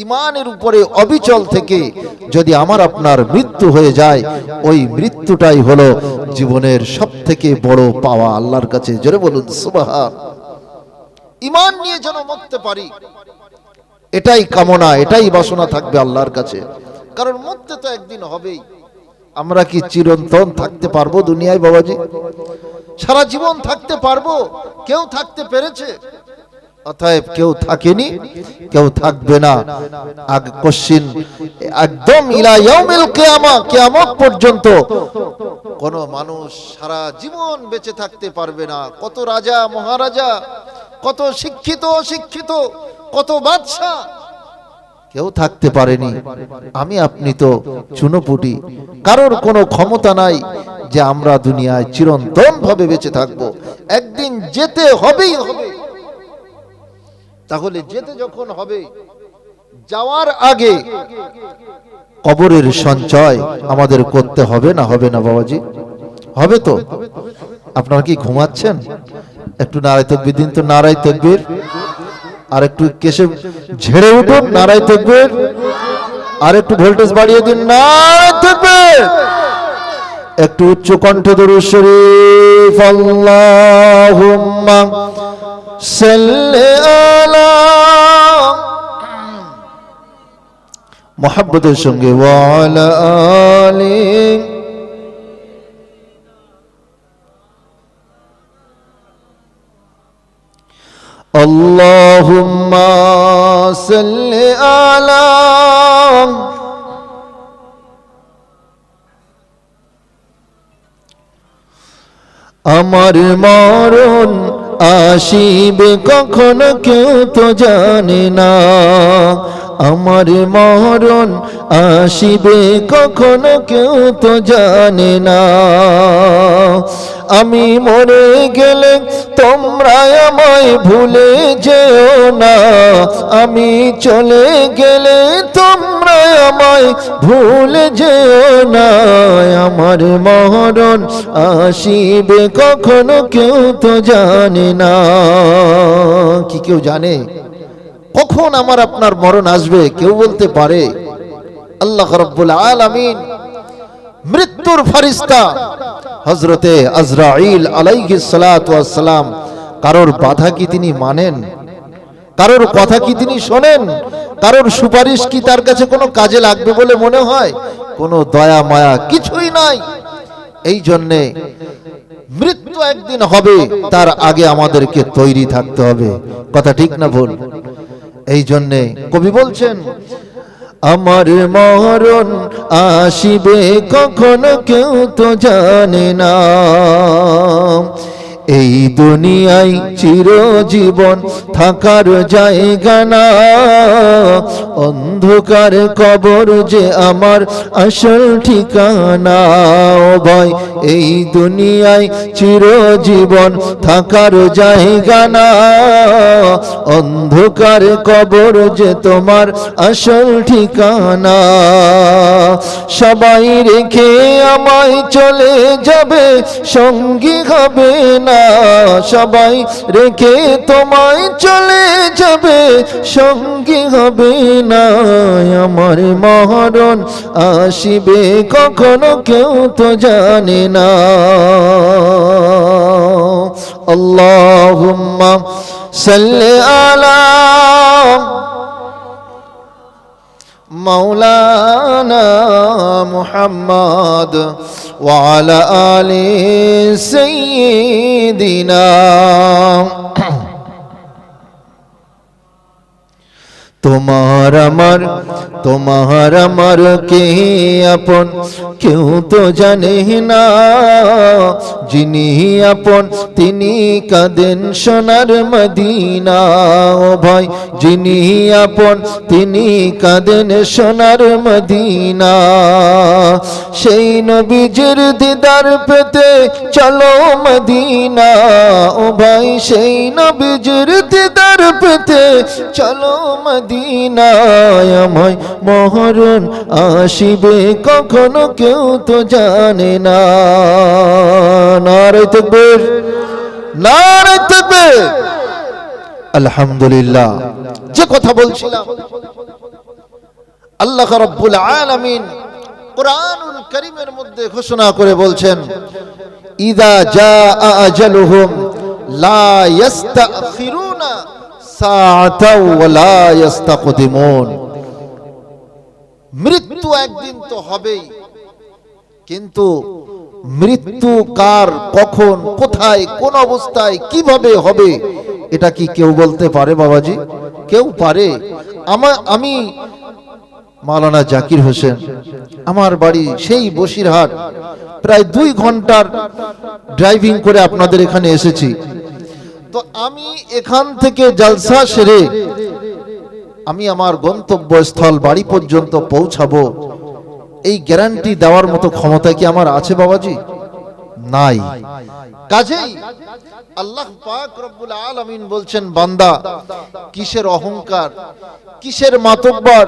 ঈমানের উপরে অবিচল থেকে যদি আমার আপনার মৃত্যু হয়ে যায়, ওই মৃত্যুটাই হলো জীবনের সবথেকে বড় পাওয়া আল্লাহর কাছে। জোরে বলুন সুবহান। ঈমান নিয়ে যেন মরতে পারি, এটাই কামনা, এটাই বাসনা থাকবে আল্লাহর কাছে। কারণ মরতে তো একদিন হবেই। আমরা কি চিরন্তন থাকতে পারবো দুনিয়ায় বাবাজি? সারা জীবন থাকতে পারবো? কেউ থাকতে পেরেছে? অতএব কেউ থাকেনি, কেউ থাকবে না। কোশ্চিন একদম ইলা ইয়াউমিল কিয়ামা, কিয়ামত পর্যন্ত কোন মানুষ সারা জীবন বেঁচে থাকতে পারবে না। কত রাজা মহারাজা, কত শিক্ষিত অশিক্ষিত, কত বাদশা, কেউ থাকতে পারেনি। আমি আপনি তো চুনোপুটি, কারোর কোনো ক্ষমতা নাই যে আমরা দুনিয়ায় চিরন্তন ভাবে বেঁচে থাকবো। একদিন যেতে হবেই হবে। তাহলে যেতে যখন হবে, যাওয়ার আগে কবরের সঞ্চয় আমাদের করতে হবে না? হবে না বাবাজি? হবে তো? আপনারা কি ঘুমাচ্ছেন? একটু নারায়ে তাকবীর দিন তো। নারায়ে তাকবীর। আর একটু কেশে ঝেড়ে উঠুন। নারায়ে তাকবীর। আর একটু ভোল্টেজ বাড়িয়ে দিন। নারায়ে তাকবীর। একটু উচ্চ কণ্ঠে দরুদ শরীফ। আল্লাহুম্মা সাল্লি আলা, মুহাব্বতের সঙ্গে ওয়া আলা আলি আল্লাহুম্মা সাল্লি আলা আমার মরণ আসিবে কখন কেউ তো জানে না, আমার মরণ আসিবে কখন কেউ তো জানে না। আমি মরে গেলে তোমরা আমায় ভুলে যেও না, আমি চলে গেলে তোমরা আমায় ভুলে যেও না। আমার মরণ আসিবে কখনো কেউ তো জানে না। কি কেউ জানে কখন আমার আপনার মরণ আসবে? কেউ বলতে পারে? আল্লাহ রাব্বুল আলামিন মৃত্যুর ফেরেশতা হযরতে আজরাইল আলাইহিস সালাতু ওয়াস সালাম, কারোর বাধা কি তিনি মানেন? কারোর কথা কি তিনি শোনেন? কারোর সুপারিশ কি তার কাছে কোনো কাজে লাগবে বলে মনে হয়? কোনো দয়া মায়া কিছুই নাই। এই জন্যে মৃত্যু একদিন হবে, তার আগে আমাদেরকে তৈরি থাকতে হবে। কথা ঠিক না ভুল? এই জন্যে কবি বলছেন, আমার মরণ আসিবে কখনো কেউ তো জানে না। এই দুনিয়ায় চিরজীবন থাকার জায়গা না, অন্ধকার কবর যে আমার আসল ঠিকানা। ও ভাই, এই দুনিয়ায় চিরজীবন থাকার জায়গা না, অন্ধকার কবর যে তোমার আসল ঠিকানা। সবাই রেখে আমায় চলে যাবে, সঙ্গী হবে না। সবাই রেখে তোমায় চলে যাবে, সঙ্গী হবে না। আমার মরণ আসিবে কখনো কেউ তো জানে না। আল্লাহুম্মা সাল্লি আলা মাওলানা মুহাম্মদ ওয়া আলা আলি সাইয়্যিদিনা। তোমার আমার কে আপন কেউ তো জানে না, যিনি আপন তিনি কাঁদেন সোনার মদিনা। ও ভাই, যিনি আপন তিনি কাঁদেন সোনার মদিনা। সেই নবীজির দিদার পেতে চলো মদিনা। ও ভাই, সেই নবীজির দিদার পেতে চলো মদিনায়। আমায় মরণ আসিবে কখনো কেউ তো জানে না। নারে তাকবীর, নারে তাকবীর। আলহামদুলিল্লাহ। যে কথা বলছিলাম, আল্লাহ রাব্বুল আলামিন কুরআনুল কারীমের মধ্যে ঘোষণা করে বলছেন, ইযা জাআ আজালুহুম লা ইস্তাখিরুনা সাআতাও ওয়া লা ইস্তাকদিমুন। মৃত্যু একদিন তো হবেই, কিন্তু মৃত্যু কার, কখন, কোথায়, কোন অবস্থায়, কিভাবে হবে এটা কি কেউ বলতে পারে বাবাজি? কেউ পারে? আমি মাওলানা জাকির হোসেন, আমার বাড়ি সেই বসিরহাট, প্রায় 2 ঘন্টার ড্রাইভিং করে আপনাদের এখানে এসেছি। তো আমি এখান থেকে জলসা সেরে আমি আমার গন্তব্যস্থল বাড়ি পর্যন্ত পৌঁছাবো, এই গ্যারান্টি দেওয়ার মতো ক্ষমতা কি আমার আছে বাবাজি? নাই। কাজেই আল্লাহ পাক রব্বুল আলামিন বলছেন, বান্দা কিসের অহংকার, কিসের মাতব্বর,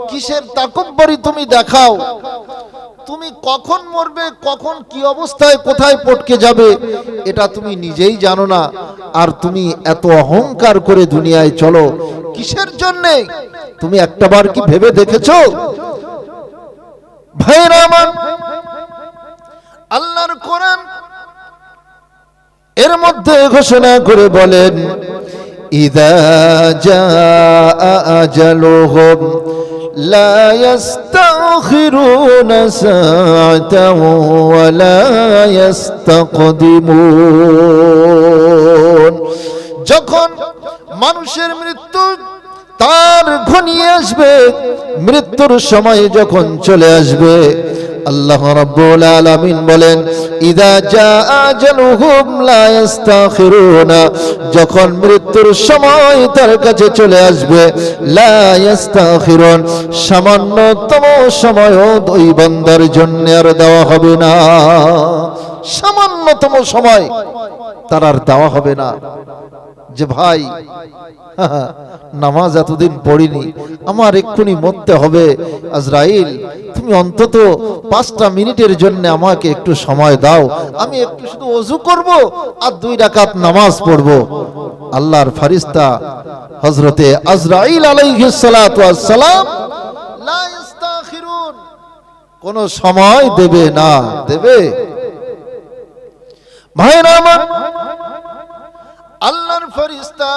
কিসের তাকব্বরি তুমি দেখাও? তুমি কখন মরবে, কখন কি অবস্থায় কোথায় পটকে যাবে এটা তুমি নিজেই জানো না, আর তুমি এত অহংকার করে দুনিয়ায় চলো কিসের জন্য? তুমি একটাবার কি ভেবে দেখেছো? ভাইরা আমার, আল্লাহর কোরআন এর মধ্যে ঘোষণা করে বলেন, ইযা জাআ আজালুহুম লা ইস্তাখিরুনা সাআতাও ওয়া লা ইস্তাকদিমুন। যখন মানুষের মৃত্যু তার ঘনিয়ে আসবে, মৃত্যুর সময় যখন চলে আসবে, আল্লাহ রাব্বুল আলামিন বলেন ইদা জাআ আজালুহুম লা ইস্তাখিরুনা, যখন মৃত্যুর সময় তার কাছে চলে আসবে, লা ইস্তাখিরুন, সামান্যতম সময়ও ওই বান্দার জন্য আর দেওয়া হবে না, সামান্যতম সময় তার আর দেওয়া হবে না। যে ভাই নামাজ এতদিন পড়িনি, আমার এক্ষুনি মরতে হবে, আজরাইল তুমি অন্তত 5টা মিনিটের জন্য আমাকে একটু সময় দাও, আমি একটু শুধু ওযু করব আর 2 রাকাত নামাজ পড়ব। আল্লাহর ফেরেশতা হযরতে আজরাইল আলাইহিস সালাতু ওয়াস সালাম লা ইস্তাখিরুন, কোন সময় দেবে না। দেবে ভাইরা আমার, আল্লাহর ফেরেশতা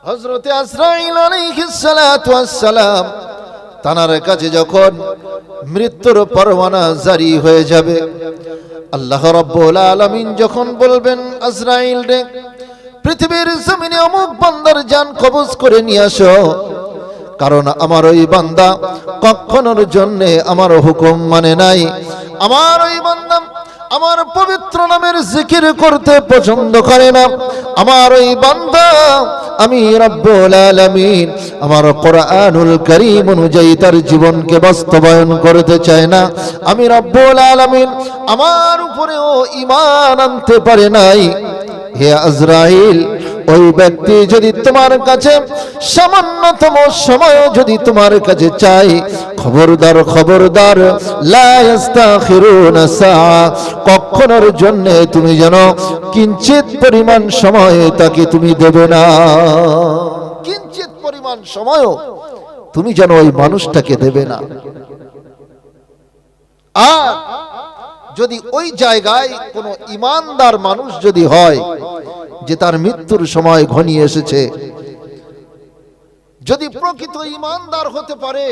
হযরতে আজরাইল আলাইহিস সালাতু ওয়াস সালাম তানার কাছে যখন মৃত্যুর পরওয়ানা জারি হয়ে যাবে, আল্লাহ রাব্বুল আলামিন যখন বলবেন আজরাইল রে পৃথিবীর জমিনে অমুক বান্দার জান কবজ করে নিয়ে আসো, কারণ আমার ওই বান্দা কখনোর জন্য আমার হুকুম মানে নাই, আমার ওই বান্দা আমার পবিত্র নামের জিকির করতে পছন্দ করে না, আমার ওই বান্দা আমি রব্বুল আলামিন আমার কোরআনুল কারীম অনুযায়ী তার জীবনকে বাস্তবায়ন করতে চায় না, আমি রব্বুল আলামিন আমার উপরেও ঈমান আনতে পারে নাই। হে আজরাইল, ওই ব্যক্তি যদি তোমার কাছে সামান্যতম সময় যদি তোমার কাছে চাই, খবরদার খবরদার লা ইস্তাখিরুনা সাআ, কখনোর জন্য তুমি যেন কিঞ্চিত পরিমাণ সময় তাকে তুমি দেবে না, কিঞ্চিত পরিমাণ সময় তুমি যেন ওই মানুষটাকে দেবে না। আর যদি ওই জায়গায় কোনো ঈমানদার মানুষ যদি হয় যে তার মৃত্যুর সময় ঘনিয়ে এসেছে, যদি প্রকৃত ঈমানদার হতে পারে,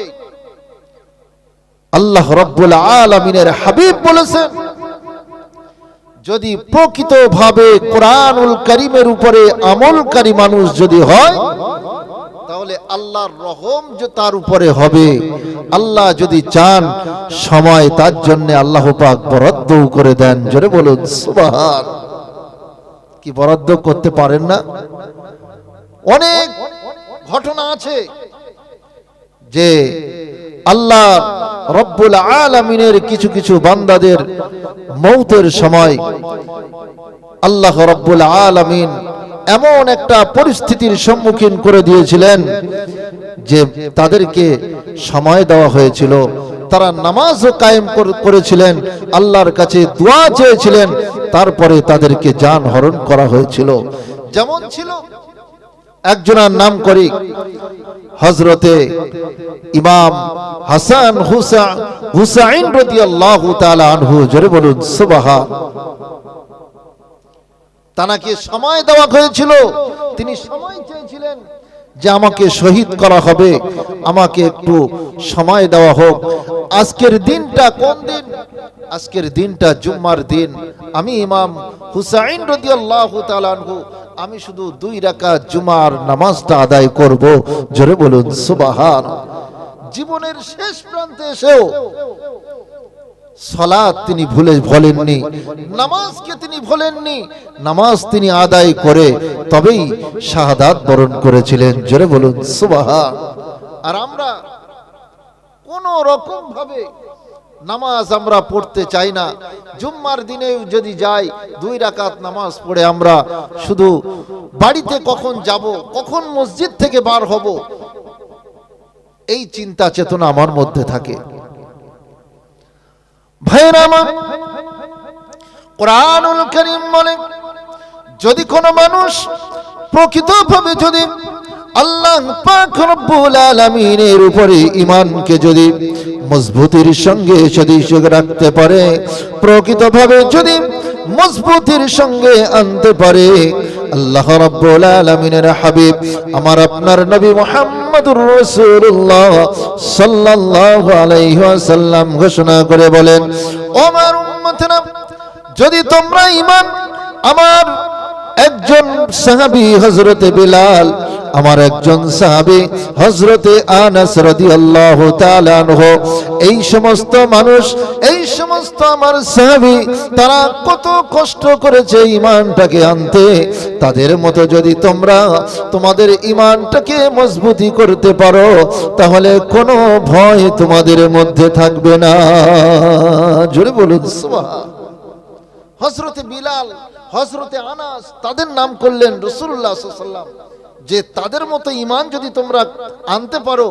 আল্লাহ রাব্বুল আলামিনের হাবিব বলেছেন যদি প্রকৃতভাবে কোরআনুল কারীমের উপরে আমলকারী মানুষ যদি হয়, তাহলে আল্লাহর রহম যে তার উপরে হবে। আল্লাহ যদি চান সময় তার জন্য আল্লাহ পাক বরাদ্দ করে দেন। জোরে বলুন সুবহান। কি বরাদ্দ করতে পারেন না? অনেক ঘটনা আছে যে আল্লাহ রব্বুল আলামিনের কিছু কিছু বান্দাদের মৌতের সময় আল্লাহ রব্বুল আলামিন এমন একটা পরিস্থিতির সম্মুখীন করে দিয়েছিলেন যে তাদেরকে সময় দেওয়া হয়েছিল, তারা নামাজও কায়েম করেছিলেন, আল্লাহর কাছে দোয়া চেয়েছিলেন, তারপরে তাদেরকে জান হরণ করা হয়েছিল। যেমন ছিল একজনের নাম করি হযরতে ইমাম হাসান হুসাইন রাদিয়াল্লাহু তাআলা আনহু। জোরে বলুন সুবহান। তাকে সময় দেওয়া হয়েছিল, তিনি সময় চেয়েছিলেন যে আমাকে শহীদ করা হবে, আমাকে একটু সময় দেওয়া হোক। আজকের দিনটা কোন দিন? আজকের দিনটা জুম্মার দিন। আমি ইমাম হুসাইন রাদিয়াল্লাহু তাআলা আনহু আমি শুধু 2 রাকাত জুমার নামাজটা আদায় করব। জোরে বলুন সুবহান। জীবনের শেষ প্রান্তে এসেও সালাত তিনি ভুলেননি, নামাজকে তিনি ভুলেননি, নামাজ তিনি আদায় করে তবেই শাহাদাত বরণ করেছিলেন। জোরে বলুন সুবহান। আর আমরা কোন রকম ভাবে নামাজ আমরা পড়তে চাই না। জুম্মার দিনে যদি যাই 2 রাকাত নামাজ পড়ে আমরা শুধু বাড়িতে কখন যাব, কখন মসজিদ থেকে বার হব, এই চিন্তা চেতনা আমার মধ্যে থাকে। ভাইরা আমার, কোরআনুল কারীম বলে যদি কোনো মানুষ প্রকৃতভাবে যদি আল্লাহ পাক রব্বুল আলামিনের উপরে ঈমানকে যদি মজবুতির সঙ্গে যদি রাখতে পারে, প্রকৃতভাবে যদি মজবুতির সঙ্গে আনতে পারে, আল্লাহ রাব্বুল আলামিনের হাবিব আমার আপনার নবী মুহাম্মদুর রাসূলুল্লাহ সাল্লাল্লাহু আলাইহি ওয়াসাল্লাম ঘোষণা করে বলেন, ও আমার উম্মতেরা, যদি তোমরা ঈমান আমার একজন সাহাবী হযরতে বিলাল, আমার একজন সাহাবী হযরতে আনাস রাদিয়াল্লাহু তাআলা আনহু, এই সমস্ত মানুষ, এই সমস্ত আমার সাহাবী, তারা কত কষ্ট করেছে ঈমানটাকে আনতে। তাদের মতো যদি তোমরা তোমাদের ঈমানটাকে মজবুতি করতে পারো, তাহলে কোনো ভয় তোমাদের মধ্যে থাকবে না। জোরে বলুন সুবহান। হযরতে বিলাল, হযরতে আনাস, তাদের নাম করলেন রাসূলুল্লাহ সাল্লাল্লাহু আলাইহি ওয়াসাল্লাম, যে তাদের মতো ঈমান যদি তোমরা আনতে পারো,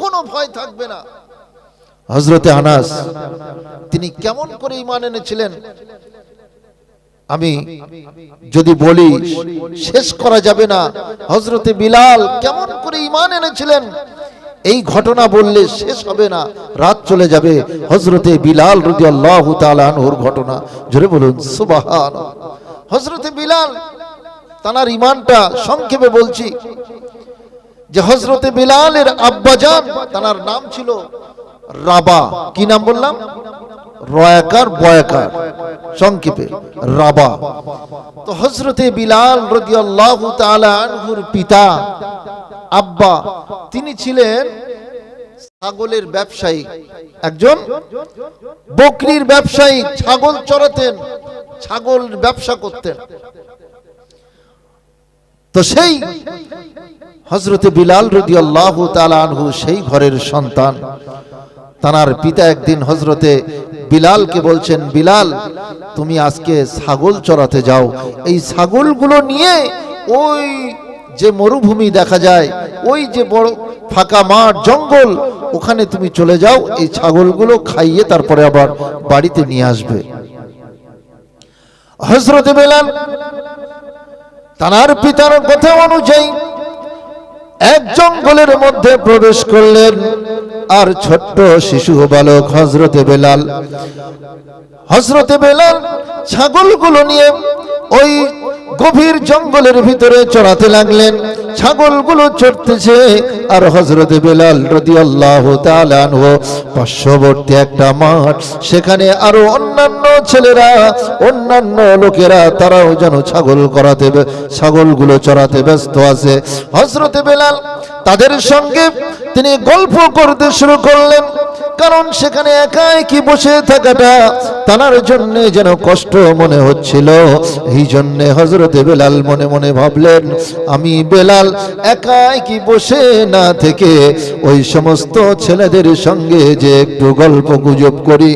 কোনো ভয় থাকবে না। হযরতে আনাস তিনি কেমন করে ঈমান এনেছিলেন আমি যদি বলি শেষ করা যাবে না। হযরতে বিলাল কেমন করে ঈমান এনেছিলেন এই ঘটনা বললে শেষ হবে না, রাত চলে যাবে। হযরতে বিলাল রাদিয়াল্লাহু তাআলা আনহুর ঘটনা, জোরে বলুন সুবহানাল্লাহ। হযরতে বিলাল, তার ঈমানটা সংক্ষেপে বলছি, যে হযরতে বিলালের আব্বাজান, তার নাম ছিল রাবা। কি নাম বললাম? রয়াকার বয়াকার, সংক্ষেপে রাবা। তো হযরতে বিলাল রাদিয়াল্লাহু তাআলা আনহুর পিতা আব্বা, তিনি ছিলেন ছাগলের ব্যবসায়ী, একজন বকরির ব্যবসায়ী, ছাগল চড়াতেন, ছাগল ব্যবসা করতেন। তো সেই হযরতে বিলাল রাদিয়াল্লাহু তাআলা আনহু সেই ঘরের সন্তান। তার পিতা একদিন হযরতে বিলালকে বলছেন, বিলাল তুমি আজকে ছাগল চড়াতে যাও, এই ছাগলগুলো নিয়ে ওই যে মরুভূমি দেখা যায়, ওই যে বড় ফাঁকা মাঠ জঙ্গল, ওখানে তুমি চলে যাও, এই ছাগলগুলো খাইয়ে তারপরে আবার বাড়িতে নিয়ে আসবে। হযরতে বিলাল তার পিতার কথা অনুযায়ী এক জঙ্গলের মধ্যে প্রবেশ করলেন। আর ছোট্ট শিশু বালক হযরতে বিলাল ছাগলগুলো নিয়ে ওই গভীর জঙ্গলের ভিতরে চড়াতে লাগলেন। ছাগলগুলো চড়তেছে, আর হযরতে বিলাল রাদিয়াল্লাহু তাআলা আনহু পার্শ্ববর্তী একটা মাঠ, সেখানে আরো অন্যান্য ছেলেরা, অন্যান্য লোকেরা, তারাও যেন ছাগলগুলো চড়াতে ব্যস্ত আছে। হযরতে বিলাল তাদের সঙ্গে তিনি গল্প করতে শুরু করলেন, কারণ সেখানে একা একই বসে থাকাটা তার জন্য যেন কষ্ট মনে হচ্ছিল। এই জন্য হযরতে বিলাল মনে মনে ভাবলেন, আমি বিলাল একা একই বসে না থেকে ওই সমস্ত ছেলেদের সঙ্গে যে একটু গল্প গুজব করি,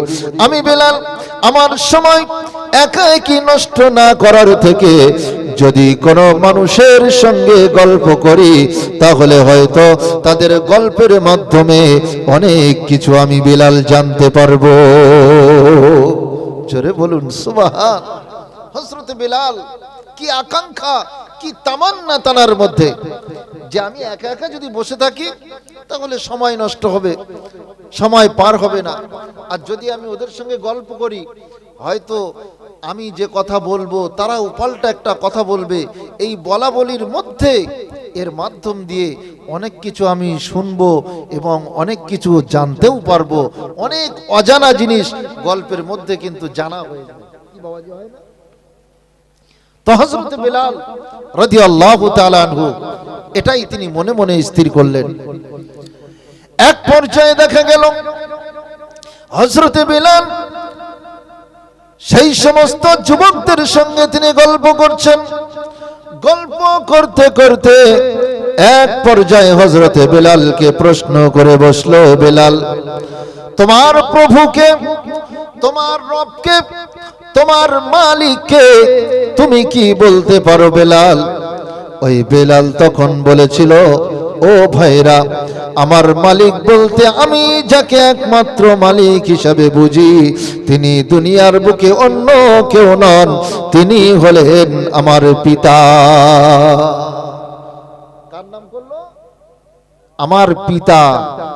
আমি বিলাল আমার সময় একা একই নষ্ট না করার থেকে যদি কোনো মানুষের সঙ্গে গল্প করি, তাহলে হয়তো তাদের গল্পের মাধ্যমে অনেক কিছু আমি বিলাল জানতে পারবো। জোরে বলুন সুবহান। হযরতে বিলাল কি আকাঙ্ক্ষা, কি তামান্না তার মধ্যে, যে আমি একা একা যদি বসে থাকি তাহলে সময় নষ্ট হবে, সময় পার হবে না। আর যদি আমি ওদের সঙ্গে গল্প করি, হয়তো আমি যে কথা বলবো তারাও পাল্টা একটা কথা বলবে। এই বলা বলির মধ্যে, এর মাধ্যম দিয়ে অনেক কিছু আমি শুনবো এবং অনেক কিছু জানতেও পারবো। অনেক অজানা জিনিস গল্পের মধ্যে কিন্তু জানা হয়ে যাবে। কি বাবাজি হয় না? তো হযরতে বিলাল রাদিয়াল্লাহু তাআলা আনহু এটাই তিনি মনে মনে স্থির করলেন। এক পর্যায়ে দেখা গেল হযরতে বিলাল সেই সমস্ত যুবকদের সঙ্গে তিনি গল্প করছেন। গল্প করতে করতে এক পর্যায়ে হযরতে বিলালকে প্রশ্ন করে বসলো, বিলাল তোমার প্রভুকে, তোমার রবকে, তোমার মালিককে তুমি কি বলতে পারো বিলাল? ওই বিলাল তখন বলেছিল, ও ভাইরা, আমার মালিক বলতে আমি যাকে একমাত্র মালিক হিসাবে বুঝি, তিনি দুনিয়ার বুকে অন্য কেউ নন, তিনি হলেন আমার পিতা। কার নাম করলো? আমার পিতা।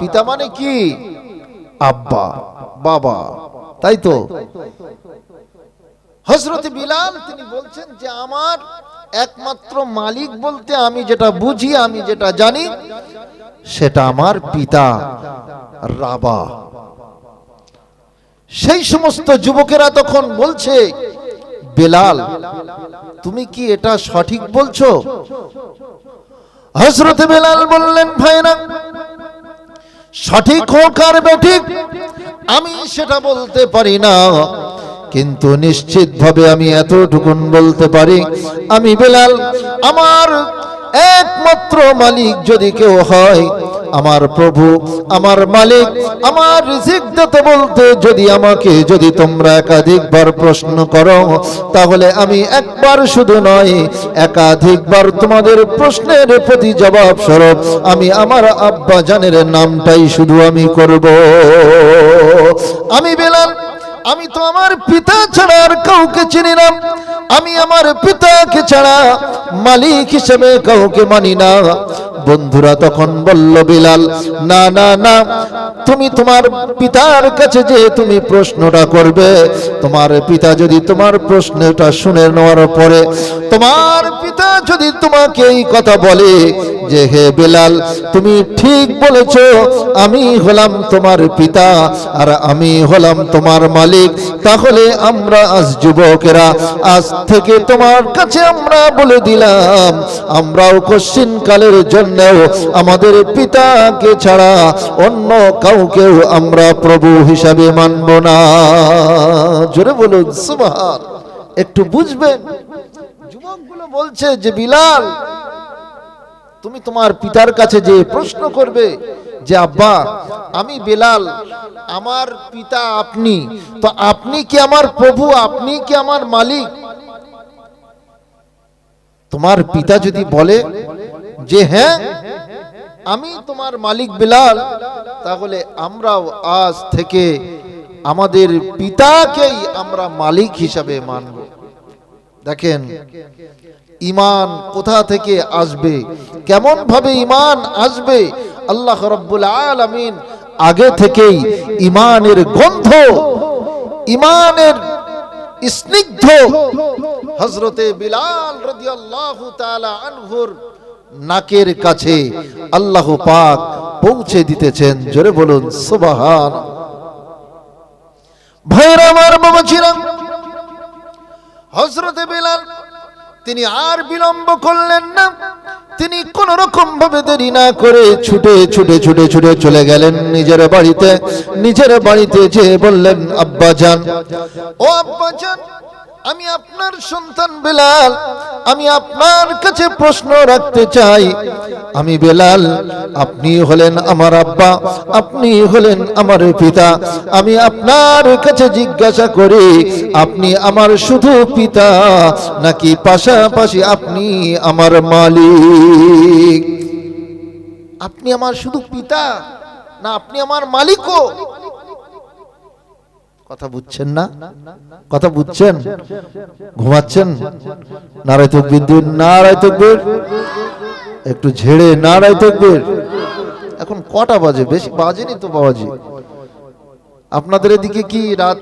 পিতা মানে কি? আব্বা, বাবা, তাই তো? হযরত বিলাল তিনি বলছেন যে আমার একমাত্র মালিক বলতে আমি যেটা বুঝি, আমি যেটা জানি, সেটা আমার পিতা রাবা। সেই সমস্ত যুবকেরা তখন বলছে বেলাল, তুমি কি এটা সঠিক বলছো? হযরত বেলাল বললেন, ভাইরা, সঠিক হোক আর বেঠিক আমি সেটা বলতে পারি না, কিন্তু নিশ্চিতভাবে আমি এতটুকুন বলতে পারি, আমি বেলাল, আমার একমাত্র মালিক যদি কেউ হয়, আমার প্রভু, আমার মালিক, আমার রিজিক দাতা বলতে যদি তোমরা একাধিকবার প্রশ্ন করো, তাহলে আমি একবার শুধু নয়, একাধিকবার তোমাদের প্রশ্নের প্রতি জবাব স্বরূপ আমি আমার আব্বা জানের নামটাই শুধু আমি করব। আমি বেলাল, আমি তো আমার পিতা ছাড়া আর কাউকে চিনি না, আমি আমার পিতাকে ছাড়া মালিক হিসেবে কাউকে মানি না। বন্ধুরা তখন বলল, বেলাল, না না না, তুমি তোমার পিতার কাছে যে তুমি প্রশ্নটা করবে, তোমার পিতা যদি তোমার প্রশ্নটা শুনে নেওয়ার পরে তোমার পিতা যদি তোমাকে এই কথা বলে যে, হে বেলাল, তুমি ঠিক বলেছো, আমি হলাম তোমার পিতা আর আমি হলাম তোমার মালিক, তাহলে আমরা আজ যুবকেরা আজ থেকে তোমার কাছে আমরা বলে দিলাম, আমরাও কশ্চিন কালের জন্য আমাদের পিতাকে ছাড়া অন্য কাউকেও আমরা প্রভু হিসাবে মানব না। জোরে বলুন সুবহান। একটু বুঝবেন, যুবকগুলো বলছে যে, বিলাল, তুমি তোমার পিতার কাছে যে প্রশ্ন করবে যে, আব্বা, আমি বেলাল, আমার পিতা আপনি, তো আপনি কি আমার প্রভু, আপনি কি আমার মালিক? তোমার পিতা যদি বলে যে হ্যাঁ আমি তোমার মালিক বেলাল, তাহলে আমরাও আজ থেকে আমাদের পিতাকেই আমরা মালিক হিসাবে মানব। দেখেন ঈমান কোথা থেকে আসবে, কেমন ভাবে ঈমান আসবে, আল্লাহ রাব্বুল আলামিন আগে থেকেই ঈমানের গন্ধ, ঈমানের স্নিগ্ধ হযরতে বিলাল রাদিয়াল্লাহু তাআলা আনহুর নাকের কাছে আল্লাহ পাক পৌঁছে দিতেছেন। জোরে বলুন সুবহান। ভাইরা আমার, বাবাজিরা, হযরতে বিলাল তিনি আর বিলম্ব করলেন না, তিনি কোন রকম ভাবে দেরি না করে ছুটে ছুটে ছুটে ছুটে চলে গেলেন নিজের বাড়িতে। নিজের বাড়িতে যে বললেন, আব্বাজান, ও আব্বাজান, আমি আপনার সন্তান বেলাল, আমি আপনার কাছে প্রশ্ন রাখতে চাই। আমি বেলাল, আপনি হলেন আমার আব্বা, আপনি হলেন আমার পিতা, আমি আপনার কাছে জিজ্ঞাসা করি, আপনি আমার শুধু পিতা নাকি পাশাপাশি আপনি আমার মালিক? আপনি আমার শুধু পিতা না আপনি আমার মালিকও? কথা বুঝছেন না? কথা বুঝছেন? ঘুমাচ্ছেন? নারায়ে তাকবীর দিন, নারায়ে তাকবীর, একটু ঝেড়ে নারায়ে তাকবীর। এখন কটা বাজে? বেশি বাজেনি তো বাবাজি। আপনাদের এদিকে কি রাত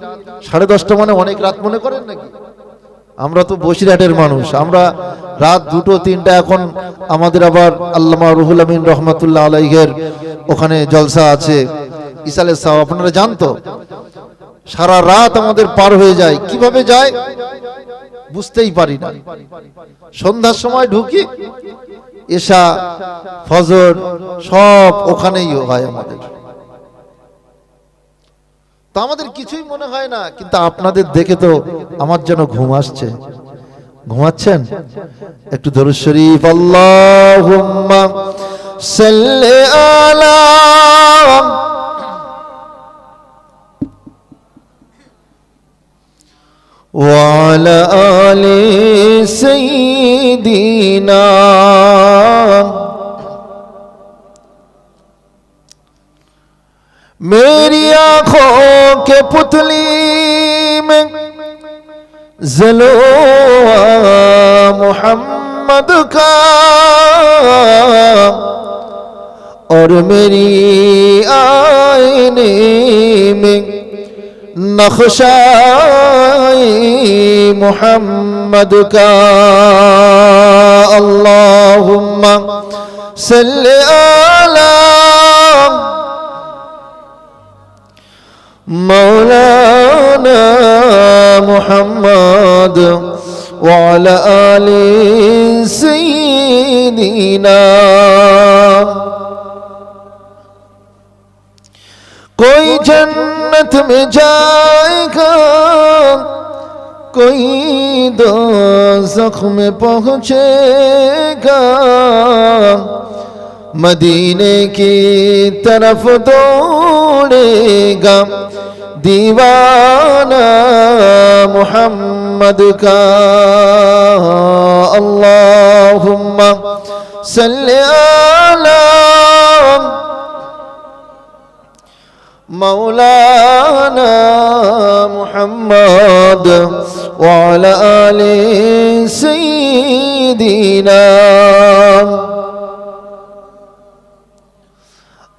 10:30 মানে অনেক রাত মনে করেন নাকি? আমরা তো বসিরহাটের মানুষ, আমরা রাত 2টো 3টা, এখন আমাদের আবার আল্লামা রুহুল আমিন রহমাতুল্লাহ আলাইহির ওখানে জলসা আছে, ইসালের সাহেব, আপনারা জানতো সারা রাত আমাদের পার হয়ে যায়। কিভাবে যায় বুঝতেই পারি না। সন্ধ্যার সময় ঢুকি, এশা ফজর সব ওখানেই হয় আমাদের। তো আমাদের কিছুই মনে হয় না, কিন্তু আপনাদের দেখে তো আমার যেন ঘুম আসছে। ঘুমাচ্ছেন? একটু দরুদ শরীফ, আল্লাহুম্মা সাল্লি আলা وعلى آل سيدنا मेरी आंखों के पुतली में जलवा मोहम्मद का और मेरी आईने में नक्शाए मोहम्मद का। अल्लाहुम्मा सल्ली अला मौलाना محمد وعلى آل سيدنا कोई जन्नत में जाएगा कोई दोज़ख में पहुँचेगा मदीने की तरफ दौड़ेगा दीवाना मुहम्मद का अल्लाहुम्मा सल्ली अला मौलाना मुहम्मद वाला आले सय्यिदिना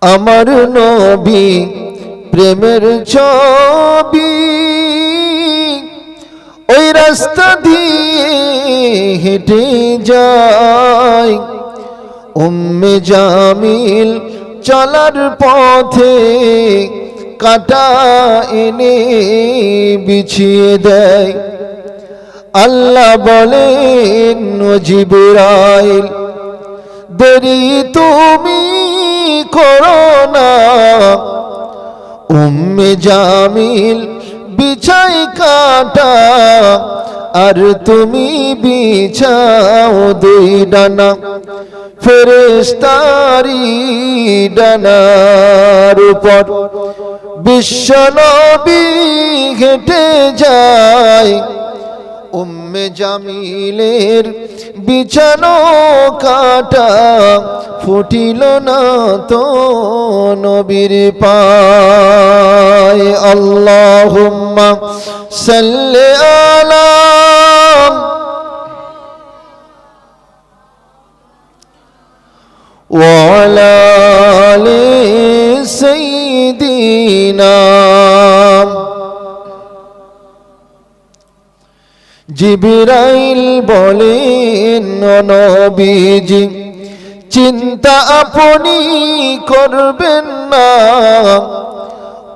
अमर नबी प्रेमेर छवि ओई रास्ता दिए हेঁটে যায় उम्मे जामिल चलार पथे काटा एने बिछिए देय अल्लाह बोलेन ओ जिब्राइल देरी तुमी करो ना उम्मे जामिल बिछाई काटा আর তুমি বিছাও দুই ডানা ফেরেশতারি ডানার উপর বিশ্ব নবী হেঁটে যায় উম্মে জামিলের বিছানো কাটা ফুটিল না তো নবীর পায় আল্লাহুম্মা সাল্লি আলা ওয়ালা আলি সাইয়্যিদিনা জিবরাইল বলেন নবীজি চিন্তা আপনি করবেন না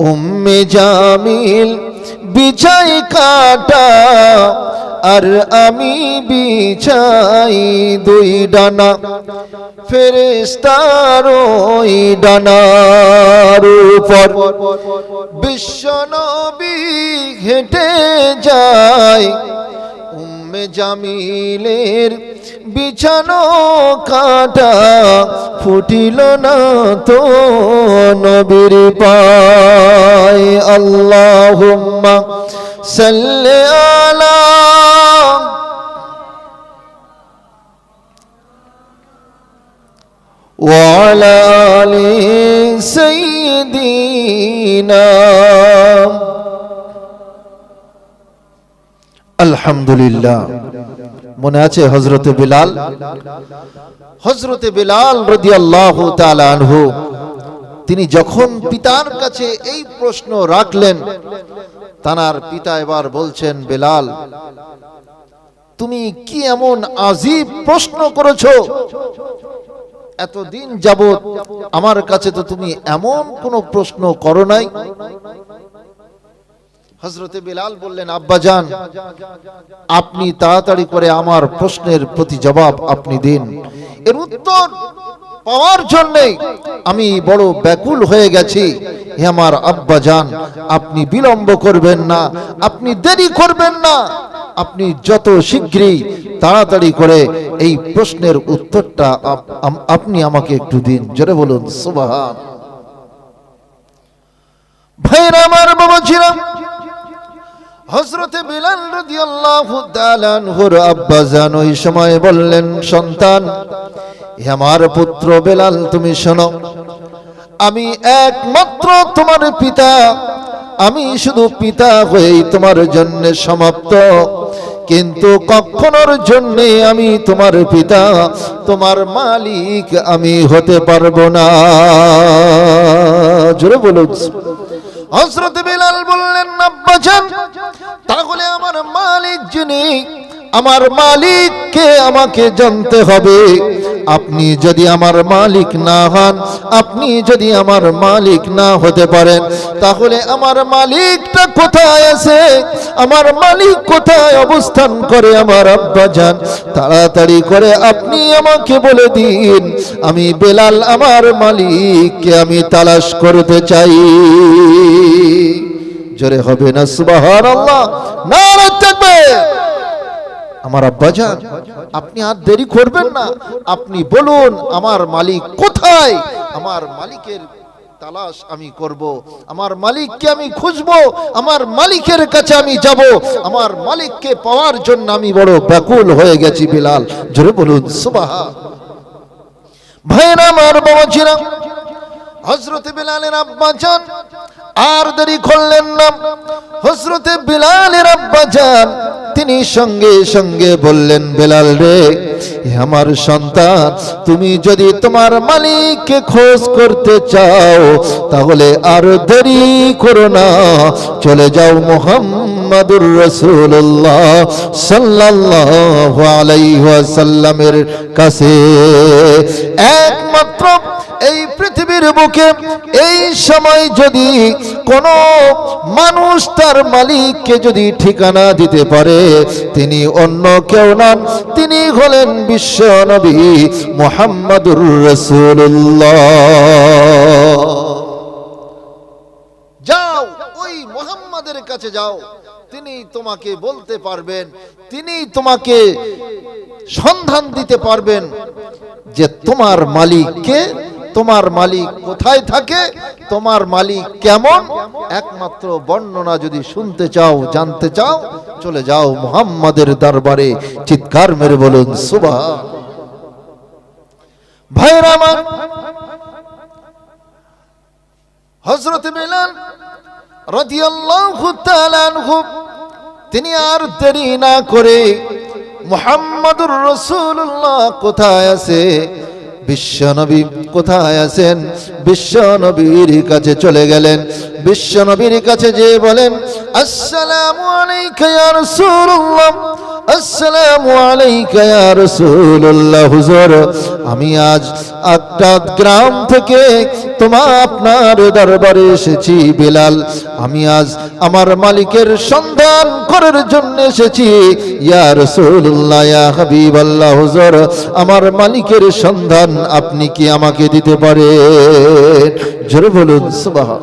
উম্মে জামিল বিছাই কাটা আর আমি বিছাই দুই ডানা ফেরেশতার ওই ডানার উপর বিশ্ব নবী হেঁটে যায় উম্মে জামিলের বিছানো কাটা ফুটিল না তো নবীর পায় আল্লাহুম্মা সাল্লি আলা ওয়ালা আলি সাইয়্যিদিনা আলহামদুলিল্লাহ মনে আছে হযরতে বিলাল রাদিয়াল্লাহু তাআলা আনহু তিনি যখন পিতার কাছে এই প্রশ্ন রাখলেন তার পিতা এবার বলছেন বিলাল তুমি কি এমন আজীব প্রশ্ন করেছো এতদিন যাবত আমার কাছে তো তুমি এমন কোন প্রশ্ন করো নাই হযরতে বিলাল বললেন আব্বাজান আপনি তাড়াতাড়ি করে আমার প্রশ্নের প্রতি জবাব আপনি দিন এর উত্তর পাওয়ার জন্য আমি বড় ব্যাকুল হয়ে গেছি হে আমার আব্বাজান আপনি বিলম্ব করবেন না আপনি দেরি করবেন না আপনি যত শীঘ্রই তাড়াতাড়ি করে এই প্রশ্নের উত্তরটা আপনি আমাকে একটু দিন জোরে বলুন সুবহান ভাইরা আমার বাবাজিরা হযরতে বিলাল রাদিয়াল্লাহু তাআলা আনহুর আব্বাজান ওই সময় বললেন সন্তান হে আমার পুত্র বিলাল তুমি শোনো আমি একমাত্র তোমার পিতা আমি শুধু পিতা হয়েই তোমার জন্য সমাপ্ত কিন্তু কখনোর জন্য আমি তোমার পিতা তোমার মালিক আমি হতে পারবো না জোরে বলুন হযরত বিলাল বললেন আব্বাজান তাহলে আমার মালিক যিনি আমার মালিককে আমাকে জানতে হবে আপনি যদি আমার মালিক না হন, আপনি যদি আমার মালিক না হতে পারেন, তাহলে আমার মালিকটা কোথায় আছে, আমার মালিক কোথায় অবস্থান করে আমার আব্বাজান, তাড়াতাড়ি করে আপনি আমাকে বলে দিন। আমি বেলাল আমার মালিককে আমি তালাশ করতে চাই। জোরে হবে না সুবহানাল্লাহ, নারে তাকবীর। আমার আব্বাজান, আপনি আর দেরি করবেন না, আপনি বলুন আমার মালিক কোথায়, আমার মালিকের তালাশ আমি করব, আমার মালিককে আমি খুঁজবো, আমার মালিকের কাছে আমি যাব, আমার মালিককে পাওয়ার জন্য আমি বড় ব্যাকুল হয়ে গেছি। বিলাল, জোরে বলুন সুবহান। ভাইরা আমার, বাবাজিরা, হযরত বিলালের আব্বাজান আর দেরি করলেন না। হযরত বিলালের আব্বাজান তিনি সঙ্গে সঙ্গে বললেন, বেলাল রে, আমার সন্তান, তুমি যদি তোমার মালিককে খোঁজ করতে চাও তাহলে আর দেরি করো না, চলে যাও মুহাম্মাদুর রাসূলুল্লাহ সাল্লাল্লাহু আলাইহি ওয়াসাল্লামের কাছে। একমাত্র এই পৃথিবীর বুকে এই সময় যদি কোন মানুষ তার মালিককে যদি ঠিকানা দিতে পারে, তিনি অন্য কেউ নন, তিনি হলেন বিশ্ব নবী মুহাম্মাদুর রাসূলুল্লাহ। যাও, ওই মুহাম্মাদের কাছে যাও, তিনি তোমাকে বলতে পারবেন, তিনি তোমাকে সন্ধান দিতে পারবেন যে তোমার মালিককে, তোমার মালিক কোথায় থাকে, তোমার মালিক কেমন। একমাত্র বর্ণনা যদি শুনতে চাও, জানতে চাও, চলে যাও মুহাম্মাদের দরবারে। চিৎকার মেরে বলুন সুবহান। ভাইরা আমার, হযরত বিলাল রাদিয়াল্লাহু তাআলা আনহু তিনি আর দেরি না করে মুহাম্মাদুর রাসূলুল্লাহ কোথায় আছে, বিশ্বনবী কোথায় আছেন, বিশ্বনবীর কাছে চলে গেলেন। বিশ্বনবীর কাছে যে বলেন, আসসালামু আলাইকা ইয়া রাসূলুল্লাহ, আসসালামু আলাইকা ইয়া রাসূলুল্লাহ। হুজুর, আমি আজ আক্তাদ গ্রাম থেকে আপনার দরবারে এসেছি। বিলাল, আমি আজ আমার মালিকের সন্ধান করার জন্য এসেছি। ইয়া রাসূলুল্লাহ, ইয়া হাবিবাল্লাহ, হুজুর, আমার মালিকের সন্ধান আপনি কি আমাকে দিতে পারেন? জোরে বলুন সুবহান।